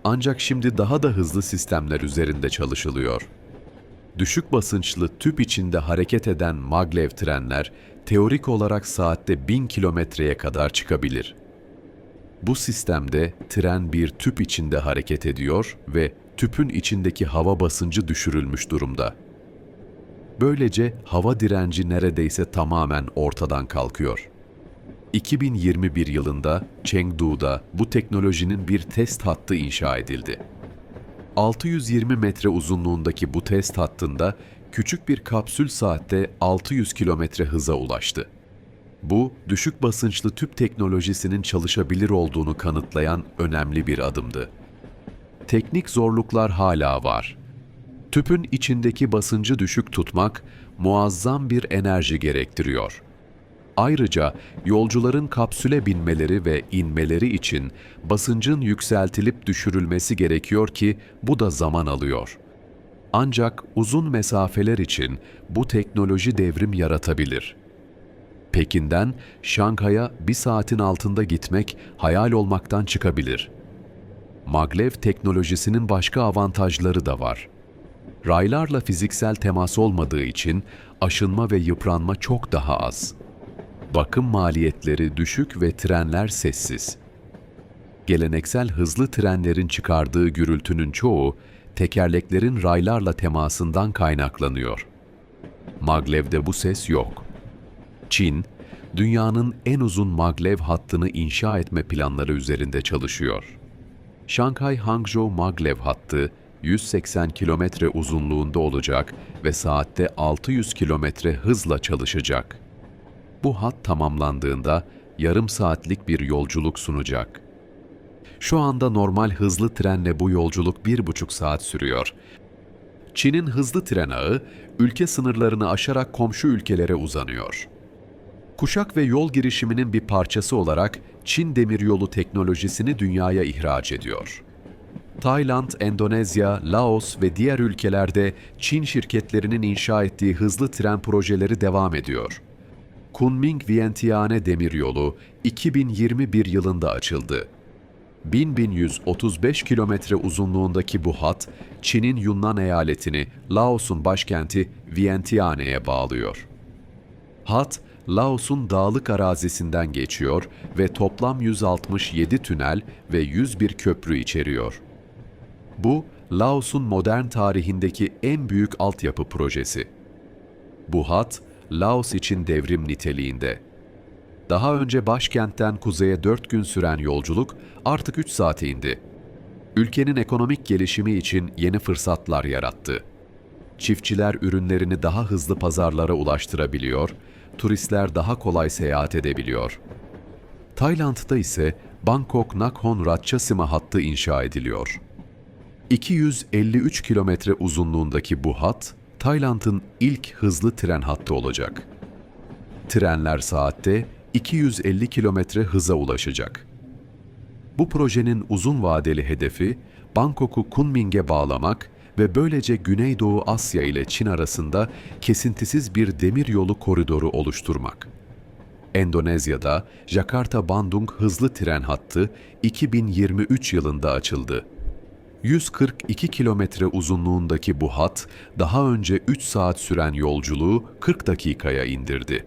Ancak şimdi daha da hızlı sistemler üzerinde çalışılıyor. Düşük basınçlı tüp içinde hareket eden maglev trenler teorik olarak saatte 1000 kilometreye kadar çıkabilir. Bu sistemde tren bir tüp içinde hareket ediyor ve tüpün içindeki hava basıncı düşürülmüş durumda. Böylece hava direnci neredeyse tamamen ortadan kalkıyor. 2021 yılında Chengdu'da bu teknolojinin bir test hattı inşa edildi. 620 metre uzunluğundaki bu test hattında küçük bir kapsül saatte 600 kilometre hıza ulaştı. Bu, düşük basınçlı tüp teknolojisinin çalışabilir olduğunu kanıtlayan önemli bir adımdı. Teknik zorluklar hala var. Tüpün içindeki basıncı düşük tutmak muazzam bir enerji gerektiriyor. Ayrıca yolcuların kapsüle binmeleri ve inmeleri için basıncın yükseltilip düşürülmesi gerekiyor ki bu da zaman alıyor. Ancak uzun mesafeler için bu teknoloji devrim yaratabilir. Pekin'den Şanghay'a bir saatin altında gitmek hayal olmaktan çıkabilir. Maglev teknolojisinin başka avantajları da var. Raylarla fiziksel temas olmadığı için aşınma ve yıpranma çok daha az. Bakım maliyetleri düşük ve trenler sessiz. Geleneksel hızlı trenlerin çıkardığı gürültünün çoğu tekerleklerin raylarla temasından kaynaklanıyor. Maglev'de bu ses yok. Çin, dünyanın en uzun maglev hattını inşa etme planları üzerinde çalışıyor. Şanghay-Hangzhou maglev hattı 180 kilometre uzunluğunda olacak ve saatte 600 kilometre hızla çalışacak. Bu hat tamamlandığında yarım saatlik bir yolculuk sunacak. Şu anda normal hızlı trenle bu yolculuk 1,5 saat sürüyor. Çin'in hızlı tren ağı, ülke sınırlarını aşarak komşu ülkelere uzanıyor. Kuşak ve yol girişiminin bir parçası olarak Çin demiryolu teknolojisini dünyaya ihraç ediyor. Tayland, Endonezya, Laos ve diğer ülkelerde Çin şirketlerinin inşa ettiği hızlı tren projeleri devam ediyor. Kunming-Vientiane demiryolu 2021 yılında açıldı. 1135 kilometre uzunluğundaki bu hat, Çin'in Yunnan eyaletini Laos'un başkenti Vientiane'ye bağlıyor. Hat, Laos'un dağlık arazisinden geçiyor ve toplam 167 tünel ve 101 köprü içeriyor. Bu, Laos'un modern tarihindeki en büyük altyapı projesi. Bu hat, Laos için devrim niteliğinde. Daha önce başkentten kuzeye 4 gün süren yolculuk artık 3 saate indi. Ülkenin ekonomik gelişimi için yeni fırsatlar yarattı. Çiftçiler ürünlerini daha hızlı pazarlara ulaştırabiliyor, turistler daha kolay seyahat edebiliyor. Tayland'da ise Bangkok-Nakhon Ratchasima hattı inşa ediliyor. 253 kilometre uzunluğundaki bu hat, Tayland'ın ilk hızlı tren hattı olacak. Trenler saatte 250 kilometre hıza ulaşacak. Bu projenin uzun vadeli hedefi, Bangkok'u Kunming'e bağlamak ve böylece Güneydoğu Asya ile Çin arasında kesintisiz bir demiryolu koridoru oluşturmak. Endonezya'da Jakarta-Bandung hızlı tren hattı 2023 yılında açıldı. 142 kilometre uzunluğundaki bu hat, daha önce 3 saat süren yolculuğu 40 dakikaya indirdi.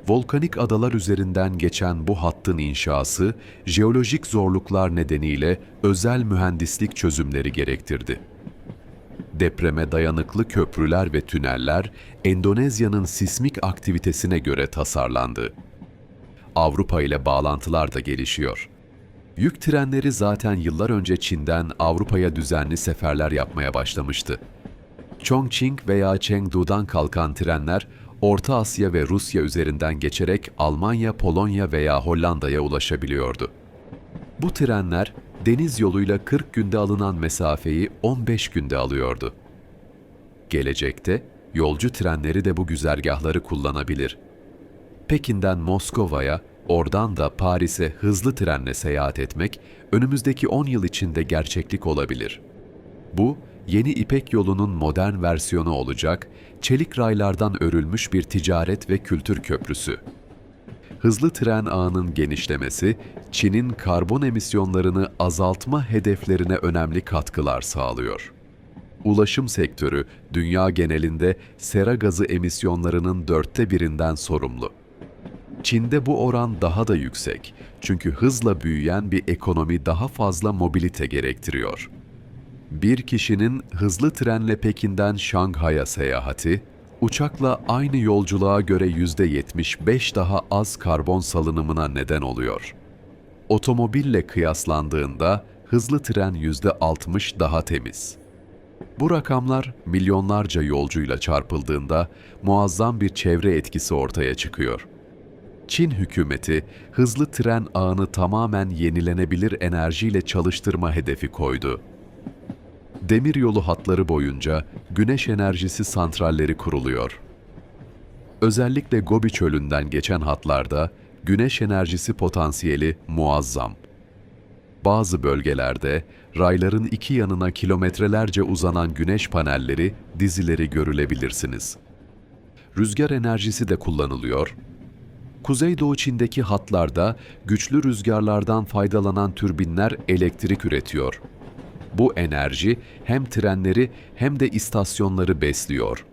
Volkanik adalar üzerinden geçen bu hattın inşası, jeolojik zorluklar nedeniyle özel mühendislik çözümleri gerektirdi. Depreme dayanıklı köprüler ve tüneller, Endonezya'nın sismik aktivitesine göre tasarlandı. Avrupa ile bağlantılar da gelişiyor. Yük trenleri zaten yıllar önce Çin'den Avrupa'ya düzenli seferler yapmaya başlamıştı. Chongqing veya Chengdu'dan kalkan trenler, Orta Asya ve Rusya üzerinden geçerek Almanya, Polonya veya Hollanda'ya ulaşabiliyordu. Bu trenler deniz yoluyla 40 günde alınan mesafeyi 15 günde alıyordu. Gelecekte yolcu trenleri de bu güzergahları kullanabilir. Pekin'den Moskova'ya, oradan da Paris'e hızlı trenle seyahat etmek önümüzdeki 10 yıl içinde gerçeklik olabilir. Bu, yeni İpek Yolu'nun modern versiyonu olacak, çelik raylardan örülmüş bir ticaret ve kültür köprüsü. Hızlı tren ağının genişlemesi, Çin'in karbon emisyonlarını azaltma hedeflerine önemli katkılar sağlıyor. Ulaşım sektörü, dünya genelinde sera gazı emisyonlarının 1/4'ünden sorumlu. Çin'de bu oran daha da yüksek, çünkü hızla büyüyen bir ekonomi daha fazla mobilite gerektiriyor. Bir kişinin hızlı trenle Pekin'den Şanghay'a seyahati, uçakla aynı yolculuğa göre %75 daha az karbon salınımına neden oluyor. Otomobille kıyaslandığında hızlı tren %60 daha temiz. Bu rakamlar milyonlarca yolcuyla çarpıldığında muazzam bir çevre etkisi ortaya çıkıyor. Çin hükümeti hızlı tren ağını tamamen yenilenebilir enerjiyle çalıştırma hedefi koydu. Demiryolu hatları boyunca güneş enerjisi santralleri kuruluyor. Özellikle Gobi Çölü'nden geçen hatlarda güneş enerjisi potansiyeli muazzam. Bazı bölgelerde rayların iki yanına kilometrelerce uzanan güneş panelleri, dizileri görülebilirsiniz. Rüzgar enerjisi de kullanılıyor. Kuzeydoğu Çin'deki hatlarda güçlü rüzgarlardan faydalanan türbinler elektrik üretiyor. Bu enerji hem trenleri hem de istasyonları besliyor.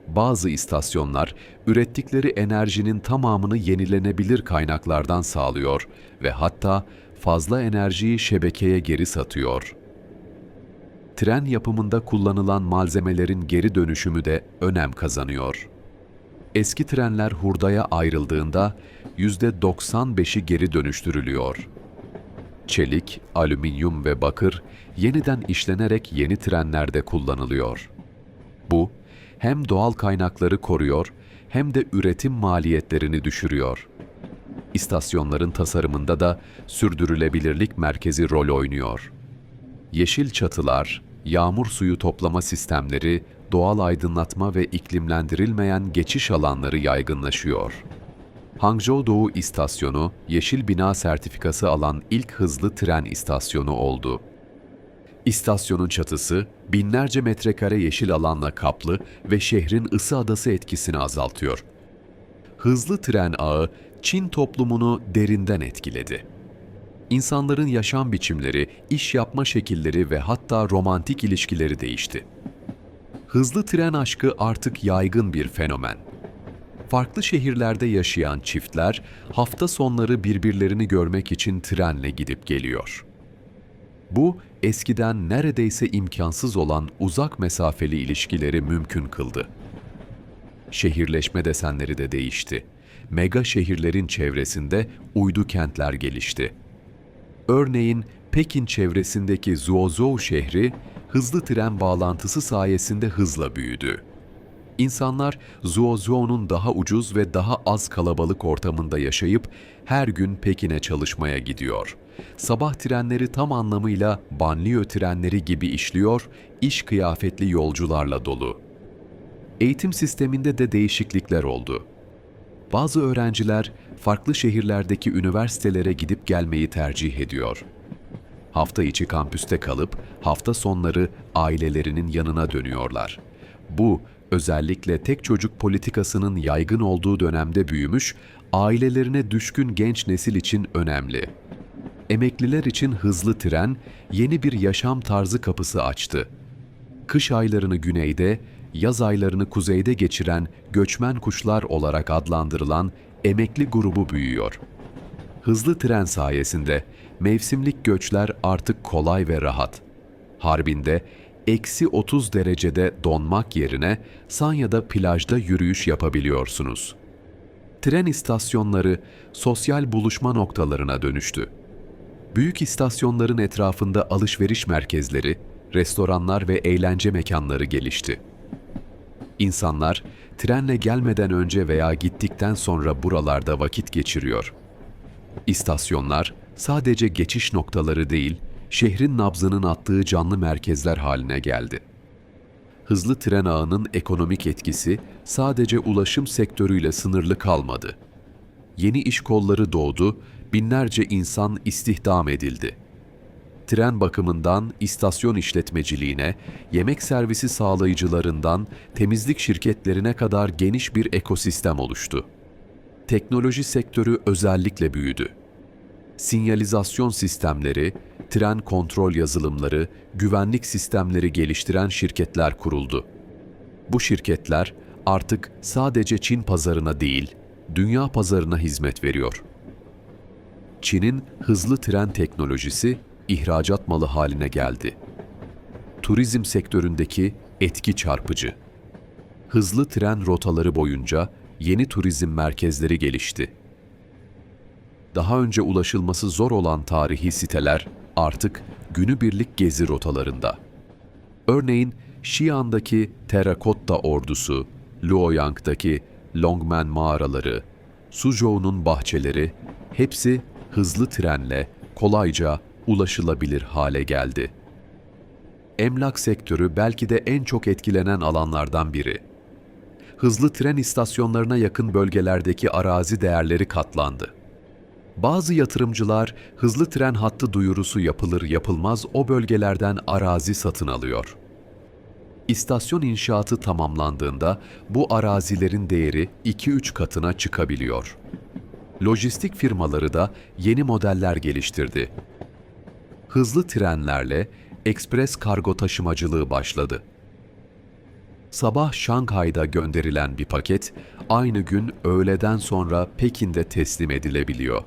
Bazı istasyonlar ürettikleri enerjinin tamamını yenilenebilir kaynaklardan sağlıyor ve hatta fazla enerjiyi şebekeye geri satıyor. Tren yapımında kullanılan malzemelerin geri dönüşümü de önem kazanıyor. Eski trenler hurdaya ayrıldığında %95'i geri dönüştürülüyor. Çelik, alüminyum ve bakır yeniden işlenerek yeni trenlerde kullanılıyor. Bu, hem doğal kaynakları koruyor hem de üretim maliyetlerini düşürüyor. İstasyonların tasarımında da sürdürülebilirlik merkezi rol oynuyor. Yeşil çatılar, yağmur suyu toplama sistemleri, doğal aydınlatma ve iklimlendirilmeyen geçiş alanları yaygınlaşıyor. Hangzhou Doğu İstasyonu, yeşil bina sertifikası alan ilk hızlı tren istasyonu oldu. İstasyonun çatısı, binlerce metrekare yeşil alanla kaplı ve şehrin ısı adası etkisini azaltıyor. Hızlı tren ağı, Çin toplumunu derinden etkiledi. İnsanların yaşam biçimleri, iş yapma şekilleri ve hatta romantik ilişkileri değişti. Hızlı tren aşkı artık yaygın bir fenomen. Farklı şehirlerde yaşayan çiftler hafta sonları birbirlerini görmek için trenle gidip geliyor. Bu, eskiden neredeyse imkansız olan uzak mesafeli ilişkileri mümkün kıldı. Şehirleşme desenleri de değişti. Mega şehirlerin çevresinde uydu kentler gelişti. Örneğin Pekin çevresindeki Zhuozhou şehri hızlı tren bağlantısı sayesinde hızla büyüdü. İnsanlar Zhuozhou'nun daha ucuz ve daha az kalabalık ortamında yaşayıp her gün Pekin'e çalışmaya gidiyor. Sabah trenleri tam anlamıyla banliyö trenleri gibi işliyor, iş kıyafetli yolcularla dolu. Eğitim sisteminde de değişiklikler oldu. Bazı öğrenciler farklı şehirlerdeki üniversitelere gidip gelmeyi tercih ediyor. Hafta içi kampüste kalıp hafta sonları ailelerinin yanına dönüyorlar. Bu, özellikle tek çocuk politikasının yaygın olduğu dönemde büyümüş, ailelerine düşkün genç nesil için önemli. Emekliler için hızlı tren yeni bir yaşam tarzı kapısı açtı. Kış aylarını güneyde, yaz aylarını kuzeyde geçiren göçmen kuşlar olarak adlandırılan emekli grubu büyüyor. Hızlı tren sayesinde mevsimlik göçler artık kolay ve rahat. Harbin'de -30 derecede donmak yerine Sanya'da plajda yürüyüş yapabiliyorsunuz. Tren istasyonları sosyal buluşma noktalarına dönüştü. Büyük istasyonların etrafında alışveriş merkezleri, restoranlar ve eğlence mekanları gelişti. İnsanlar trenle gelmeden önce veya gittikten sonra buralarda vakit geçiriyor. İstasyonlar sadece geçiş noktaları değil, şehrin nabzının attığı canlı merkezler haline geldi. Hızlı tren ağının ekonomik etkisi sadece ulaşım sektörüyle sınırlı kalmadı. Yeni iş kolları doğdu, binlerce insan istihdam edildi. Tren bakımından istasyon işletmeciliğine, yemek servisi sağlayıcılarından temizlik şirketlerine kadar geniş bir ekosistem oluştu. Teknoloji sektörü özellikle büyüdü. Sinyalizasyon sistemleri, tren kontrol yazılımları, güvenlik sistemleri geliştiren şirketler kuruldu. Bu şirketler artık sadece Çin pazarına değil, dünya pazarına hizmet veriyor. Çin'in hızlı tren teknolojisi ihracat malı haline geldi. Turizm sektöründeki etki çarpıcı. Hızlı tren rotaları boyunca yeni turizm merkezleri gelişti. Daha önce ulaşılması zor olan tarihi siteler artık günübirlik gezi rotalarında. Örneğin Xi'an'daki Terakotta Ordusu, Luoyang'daki Longmen mağaraları, Suzhou'nun bahçeleri hepsi hızlı trenle kolayca ulaşılabilir hale geldi. Emlak sektörü belki de en çok etkilenen alanlardan biri. Hızlı tren istasyonlarına yakın bölgelerdeki arazi değerleri katlandı. Bazı yatırımcılar hızlı tren hattı duyurusu yapılır yapılmaz o bölgelerden arazi satın alıyor. İstasyon inşaatı tamamlandığında bu arazilerin değeri 2-3 katına çıkabiliyor. Lojistik firmaları da yeni modeller geliştirdi. Hızlı trenlerle ekspres kargo taşımacılığı başladı. Sabah Şanghay'da gönderilen bir paket aynı gün öğleden sonra Pekin'de teslim edilebiliyor.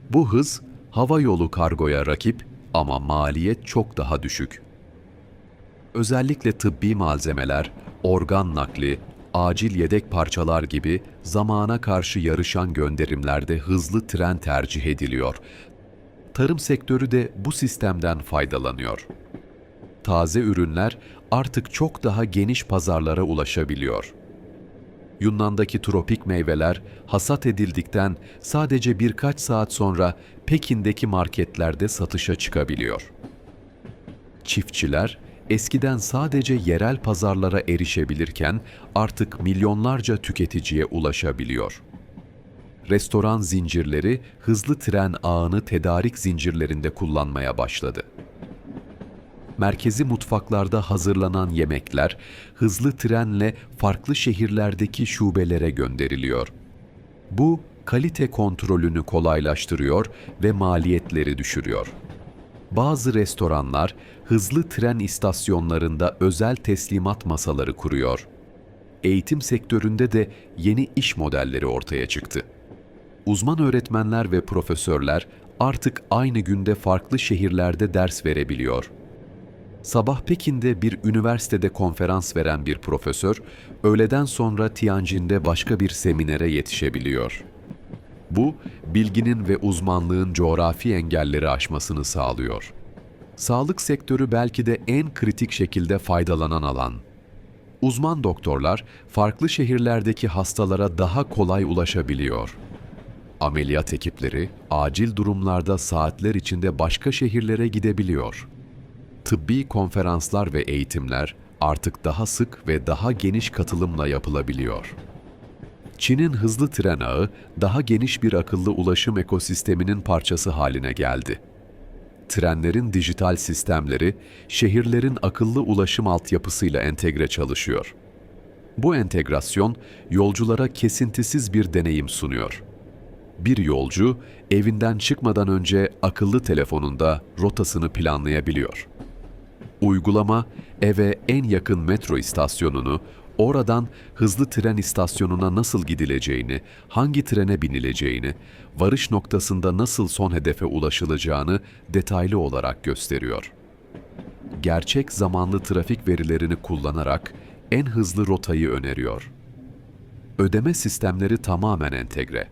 Bu hız hava yolu kargoya rakip ama maliyet çok daha düşük. Özellikle tıbbi malzemeler, organ nakli, acil yedek parçalar gibi zamana karşı yarışan gönderimlerde hızlı tren tercih ediliyor. Tarım sektörü de bu sistemden faydalanıyor. Taze ürünler artık çok daha geniş pazarlara ulaşabiliyor. Yunan'daki tropik meyveler hasat edildikten sadece birkaç saat sonra Pekin'deki marketlerde satışa çıkabiliyor. Çiftçiler eskiden sadece yerel pazarlara erişebilirken artık milyonlarca tüketiciye ulaşabiliyor. Restoran zincirleri hızlı tren ağını tedarik zincirlerinde kullanmaya başladı. Merkezi mutfaklarda hazırlanan yemekler hızlı trenle farklı şehirlerdeki şubelere gönderiliyor. Bu kalite kontrolünü kolaylaştırıyor ve maliyetleri düşürüyor. Bazı restoranlar hızlı tren istasyonlarında özel teslimat masaları kuruyor. Eğitim sektöründe de yeni iş modelleri ortaya çıktı. Uzman öğretmenler ve profesörler artık aynı günde farklı şehirlerde ders verebiliyor. Sabah Pekin'de bir üniversitede konferans veren bir profesör, öğleden sonra Tianjin'de başka bir seminere yetişebiliyor. Bu, bilginin ve uzmanlığın coğrafi engelleri aşmasını sağlıyor. Sağlık sektörü belki de en kritik şekilde faydalanan alan. Uzman doktorlar, farklı şehirlerdeki hastalara daha kolay ulaşabiliyor. Ameliyat ekipleri, acil durumlarda saatler içinde başka şehirlere gidebiliyor. Tıbbi konferanslar ve eğitimler artık daha sık ve daha geniş katılımla yapılabiliyor. Çin'in hızlı tren ağı daha geniş bir akıllı ulaşım ekosisteminin parçası haline geldi. Trenlerin dijital sistemleri şehirlerin akıllı ulaşım altyapısıyla entegre çalışıyor. Bu entegrasyon yolculara kesintisiz bir deneyim sunuyor. Bir yolcu evinden çıkmadan önce akıllı telefonunda rotasını planlayabiliyor. Uygulama eve en yakın metro istasyonunu, oradan hızlı tren istasyonuna nasıl gidileceğini, hangi trene binileceğini, varış noktasında nasıl son hedefe ulaşılacağını detaylı olarak gösteriyor. Gerçek zamanlı trafik verilerini kullanarak en hızlı rotayı öneriyor. Ödeme sistemleri tamamen entegre.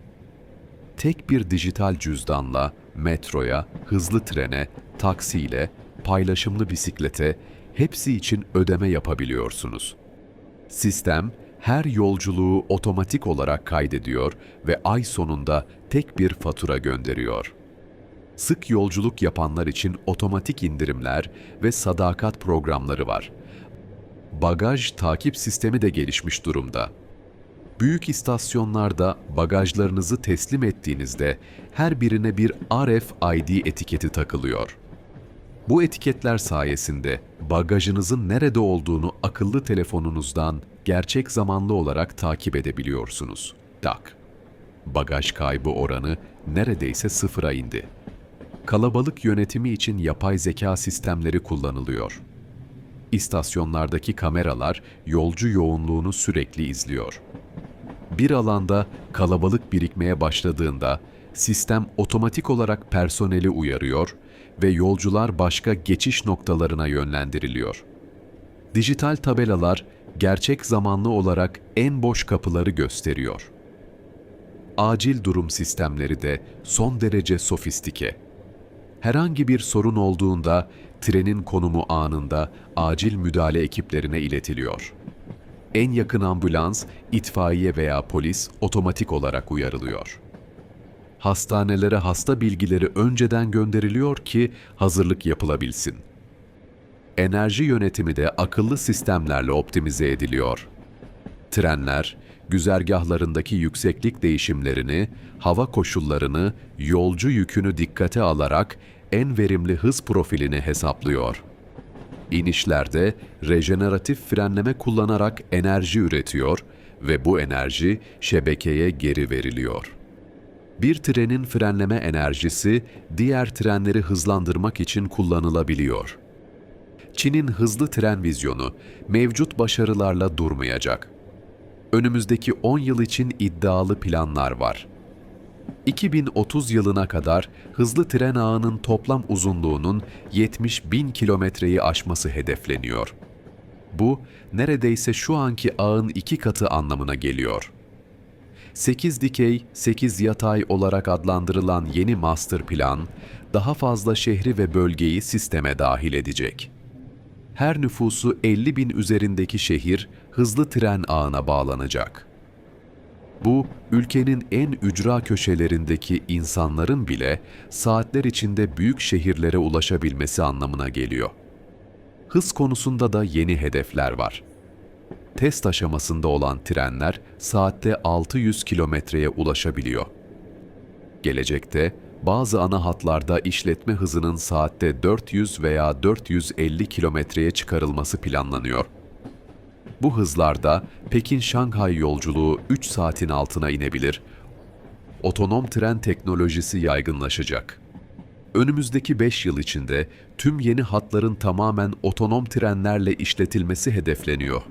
Tek bir dijital cüzdanla metroya, hızlı trene, taksiyle, paylaşımlı bisiklete hepsi için ödeme yapabiliyorsunuz. Sistem her yolculuğu otomatik olarak kaydediyor ve ay sonunda tek bir fatura gönderiyor. Sık yolculuk yapanlar için otomatik indirimler ve sadakat programları var. Bagaj takip sistemi de gelişmiş durumda. Büyük istasyonlarda bagajlarınızı teslim ettiğinizde her birine bir RFID etiketi takılıyor. Bu etiketler sayesinde bagajınızın nerede olduğunu akıllı telefonunuzdan gerçek zamanlı olarak takip edebiliyorsunuz. Tak. Bagaj kaybı oranı neredeyse sıfıra indi. Kalabalık yönetimi için yapay zeka sistemleri kullanılıyor. İstasyonlardaki kameralar yolcu yoğunluğunu sürekli izliyor. Bir alanda kalabalık birikmeye başladığında sistem otomatik olarak personeli uyarıyor ve yolcular başka geçiş noktalarına yönlendiriliyor. Dijital tabelalar gerçek zamanlı olarak en boş kapıları gösteriyor. Acil durum sistemleri de son derece sofistike. Herhangi bir sorun olduğunda trenin konumu anında acil müdahale ekiplerine iletiliyor. En yakın ambulans, itfaiye veya polis otomatik olarak uyarılıyor. Hastanelere hasta bilgileri önceden gönderiliyor ki hazırlık yapılabilsin. Enerji yönetimi de akıllı sistemlerle optimize ediliyor. Trenler, güzergahlarındaki yükseklik değişimlerini, hava koşullarını, yolcu yükünü dikkate alarak en verimli hız profilini hesaplıyor. İnişlerde rejeneratif frenleme kullanarak enerji üretiyor ve bu enerji şebekeye geri veriliyor. Bir trenin frenleme enerjisi diğer trenleri hızlandırmak için kullanılabiliyor. Çin'in hızlı tren vizyonu mevcut başarılarla durmayacak. Önümüzdeki 10 yıl için iddialı planlar var. 2030 yılına kadar hızlı tren ağının toplam uzunluğunun 70.000 kilometreyi aşması hedefleniyor. Bu, neredeyse şu anki ağın 2 katı anlamına geliyor. 8 dikey, 8 yatay olarak adlandırılan yeni master plan, daha fazla şehri ve bölgeyi sisteme dahil edecek. Her nüfusu 50.000 üzerindeki şehir hızlı tren ağına bağlanacak. Bu, ülkenin en ücra köşelerindeki insanların bile saatler içinde büyük şehirlere ulaşabilmesi anlamına geliyor. Hız konusunda da yeni hedefler var. Test aşamasında olan trenler saatte 600 kilometreye ulaşabiliyor. Gelecekte bazı ana hatlarda işletme hızının saatte 400 veya 450 kilometreye çıkarılması planlanıyor. Bu hızlarda Pekin-Şanghay yolculuğu 3 saatin altına inebilir. Otonom tren teknolojisi yaygınlaşacak. Önümüzdeki 5 yıl içinde tüm yeni hatların tamamen otonom trenlerle işletilmesi hedefleniyor.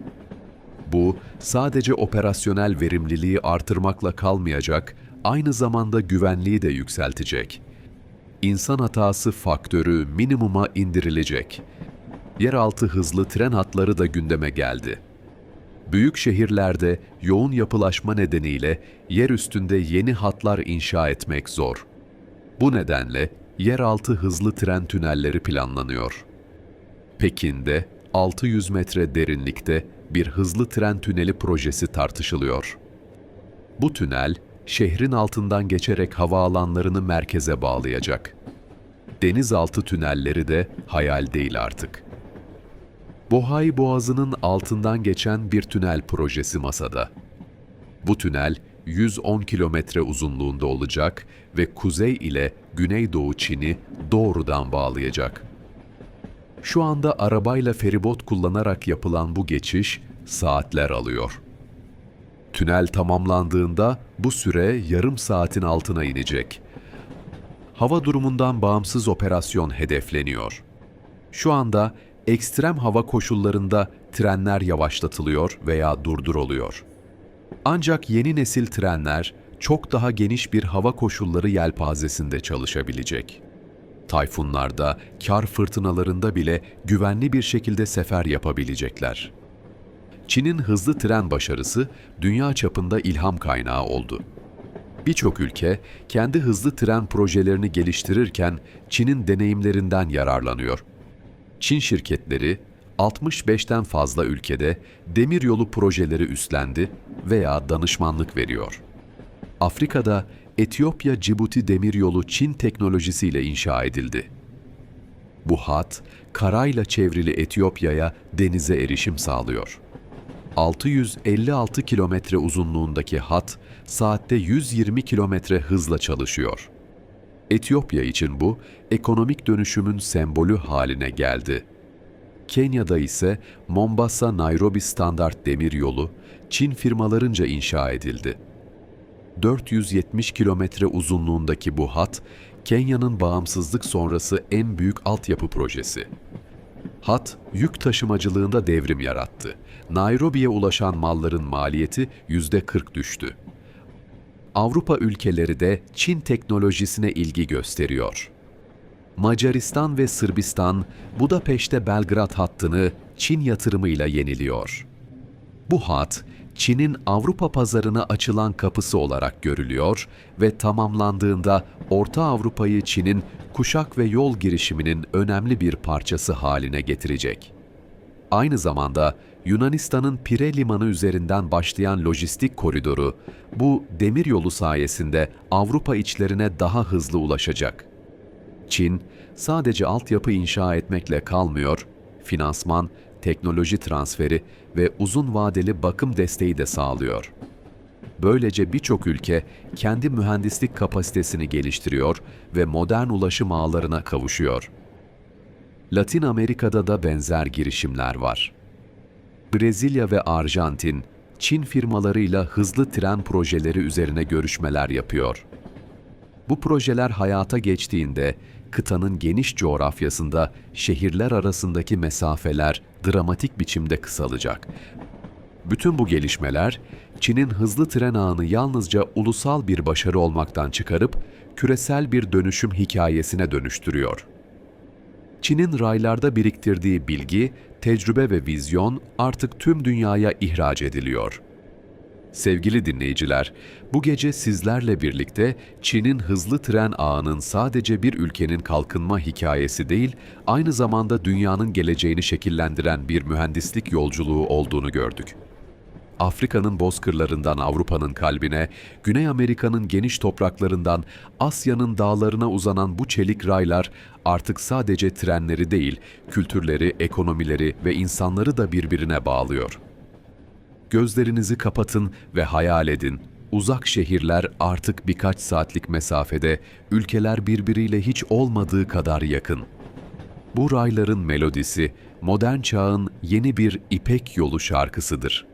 Bu, sadece operasyonel verimliliği artırmakla kalmayacak, aynı zamanda güvenliği de yükseltecek. İnsan hatası faktörü minimuma indirilecek. Yeraltı hızlı tren hatları da gündeme geldi. Büyük şehirlerde yoğun yapılaşma nedeniyle yer üstünde yeni hatlar inşa etmek zor. Bu nedenle yeraltı hızlı tren tünelleri planlanıyor. Pekin'de 600 metre derinlikte bir hızlı tren tüneli projesi tartışılıyor. Bu tünel, şehrin altından geçerek havaalanlarını merkeze bağlayacak. Denizaltı tünelleri de hayal değil artık. Bohai Boğazı'nın altından geçen bir tünel projesi masada. Bu tünel 110 kilometre uzunluğunda olacak ve kuzey ile güneydoğu Çin'i doğrudan bağlayacak. Şu anda arabayla feribot kullanarak yapılan bu geçiş saatler alıyor. Tünel tamamlandığında bu süre yarım saatin altına inecek. Hava durumundan bağımsız operasyon hedefleniyor. Şu anda ekstrem hava koşullarında trenler yavaşlatılıyor veya durduruluyor. Ancak yeni nesil trenler çok daha geniş bir hava koşulları yelpazesinde çalışabilecek. Tayfunlarda, kar fırtınalarında bile güvenli bir şekilde sefer yapabilecekler. Çin'in hızlı tren başarısı dünya çapında ilham kaynağı oldu. Birçok ülke kendi hızlı tren projelerini geliştirirken Çin'in deneyimlerinden yararlanıyor. Çin şirketleri 65'ten fazla ülkede demiryolu projeleri üstlendi veya danışmanlık veriyor. Afrika'da Etiyopya-Cibuti demiryolu Çin teknolojisiyle inşa edildi. Bu hat, karayla çevrili Etiyopya'ya denize erişim sağlıyor. 656 kilometre uzunluğundaki hat, saatte 120 kilometre hızla çalışıyor. Etiyopya için bu, ekonomik dönüşümün sembolü haline geldi. Kenya'da ise Mombasa-Nairobi standart demiryolu, Çin firmalarınca inşa edildi. 470 kilometre uzunluğundaki bu hat, Kenya'nın bağımsızlık sonrası en büyük altyapı projesi. Hat, yük taşımacılığında devrim yarattı. Nairobi'ye ulaşan malların maliyeti %40 düştü. Avrupa ülkeleri de Çin teknolojisine ilgi gösteriyor. Macaristan ve Sırbistan, Budapeşte-Belgrad hattını Çin yatırımıyla yeniliyor. Bu hat, Çin'in Avrupa pazarına açılan kapısı olarak görülüyor ve tamamlandığında Orta Avrupa'yı Çin'in kuşak ve yol girişiminin önemli bir parçası haline getirecek. Aynı zamanda Yunanistan'ın Pire limanı üzerinden başlayan lojistik koridoru, bu demiryolu sayesinde Avrupa içlerine daha hızlı ulaşacak. Çin, sadece altyapı inşa etmekle kalmıyor, finansman, teknoloji transferi ve uzun vadeli bakım desteği de sağlıyor. Böylece birçok ülke kendi mühendislik kapasitesini geliştiriyor ve modern ulaşım ağlarına kavuşuyor. Latin Amerika'da da benzer girişimler var. Brezilya ve Arjantin, Çin firmalarıyla hızlı tren projeleri üzerine görüşmeler yapıyor. Bu projeler hayata geçtiğinde, kıtanın geniş coğrafyasında şehirler arasındaki mesafeler dramatik biçimde kısalacak. Bütün bu gelişmeler, Çin'in hızlı tren ağını yalnızca ulusal bir başarı olmaktan çıkarıp, küresel bir dönüşüm hikayesine dönüştürüyor. Çin'in raylarda biriktirdiği bilgi, tecrübe ve vizyon artık tüm dünyaya ihraç ediliyor. Sevgili dinleyiciler, bu gece sizlerle birlikte Çin'in hızlı tren ağının sadece bir ülkenin kalkınma hikayesi değil, aynı zamanda dünyanın geleceğini şekillendiren bir mühendislik yolculuğu olduğunu gördük. Afrika'nın bozkırlarından Avrupa'nın kalbine, Güney Amerika'nın geniş topraklarından Asya'nın dağlarına uzanan bu çelik raylar artık sadece trenleri değil, kültürleri, ekonomileri ve insanları da birbirine bağlıyor. Gözlerinizi kapatın ve hayal edin. Uzak şehirler artık birkaç saatlik mesafede, ülkeler birbiriyle hiç olmadığı kadar yakın. Bu rayların melodisi, modern çağın yeni bir İpek Yolu şarkısıdır.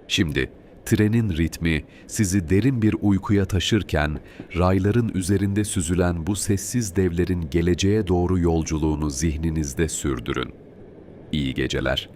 Şimdi, trenin ritmi sizi derin bir uykuya taşırken, rayların üzerinde süzülen bu sessiz devlerin geleceğe doğru yolculuğunu zihninizde sürdürün. İyi geceler.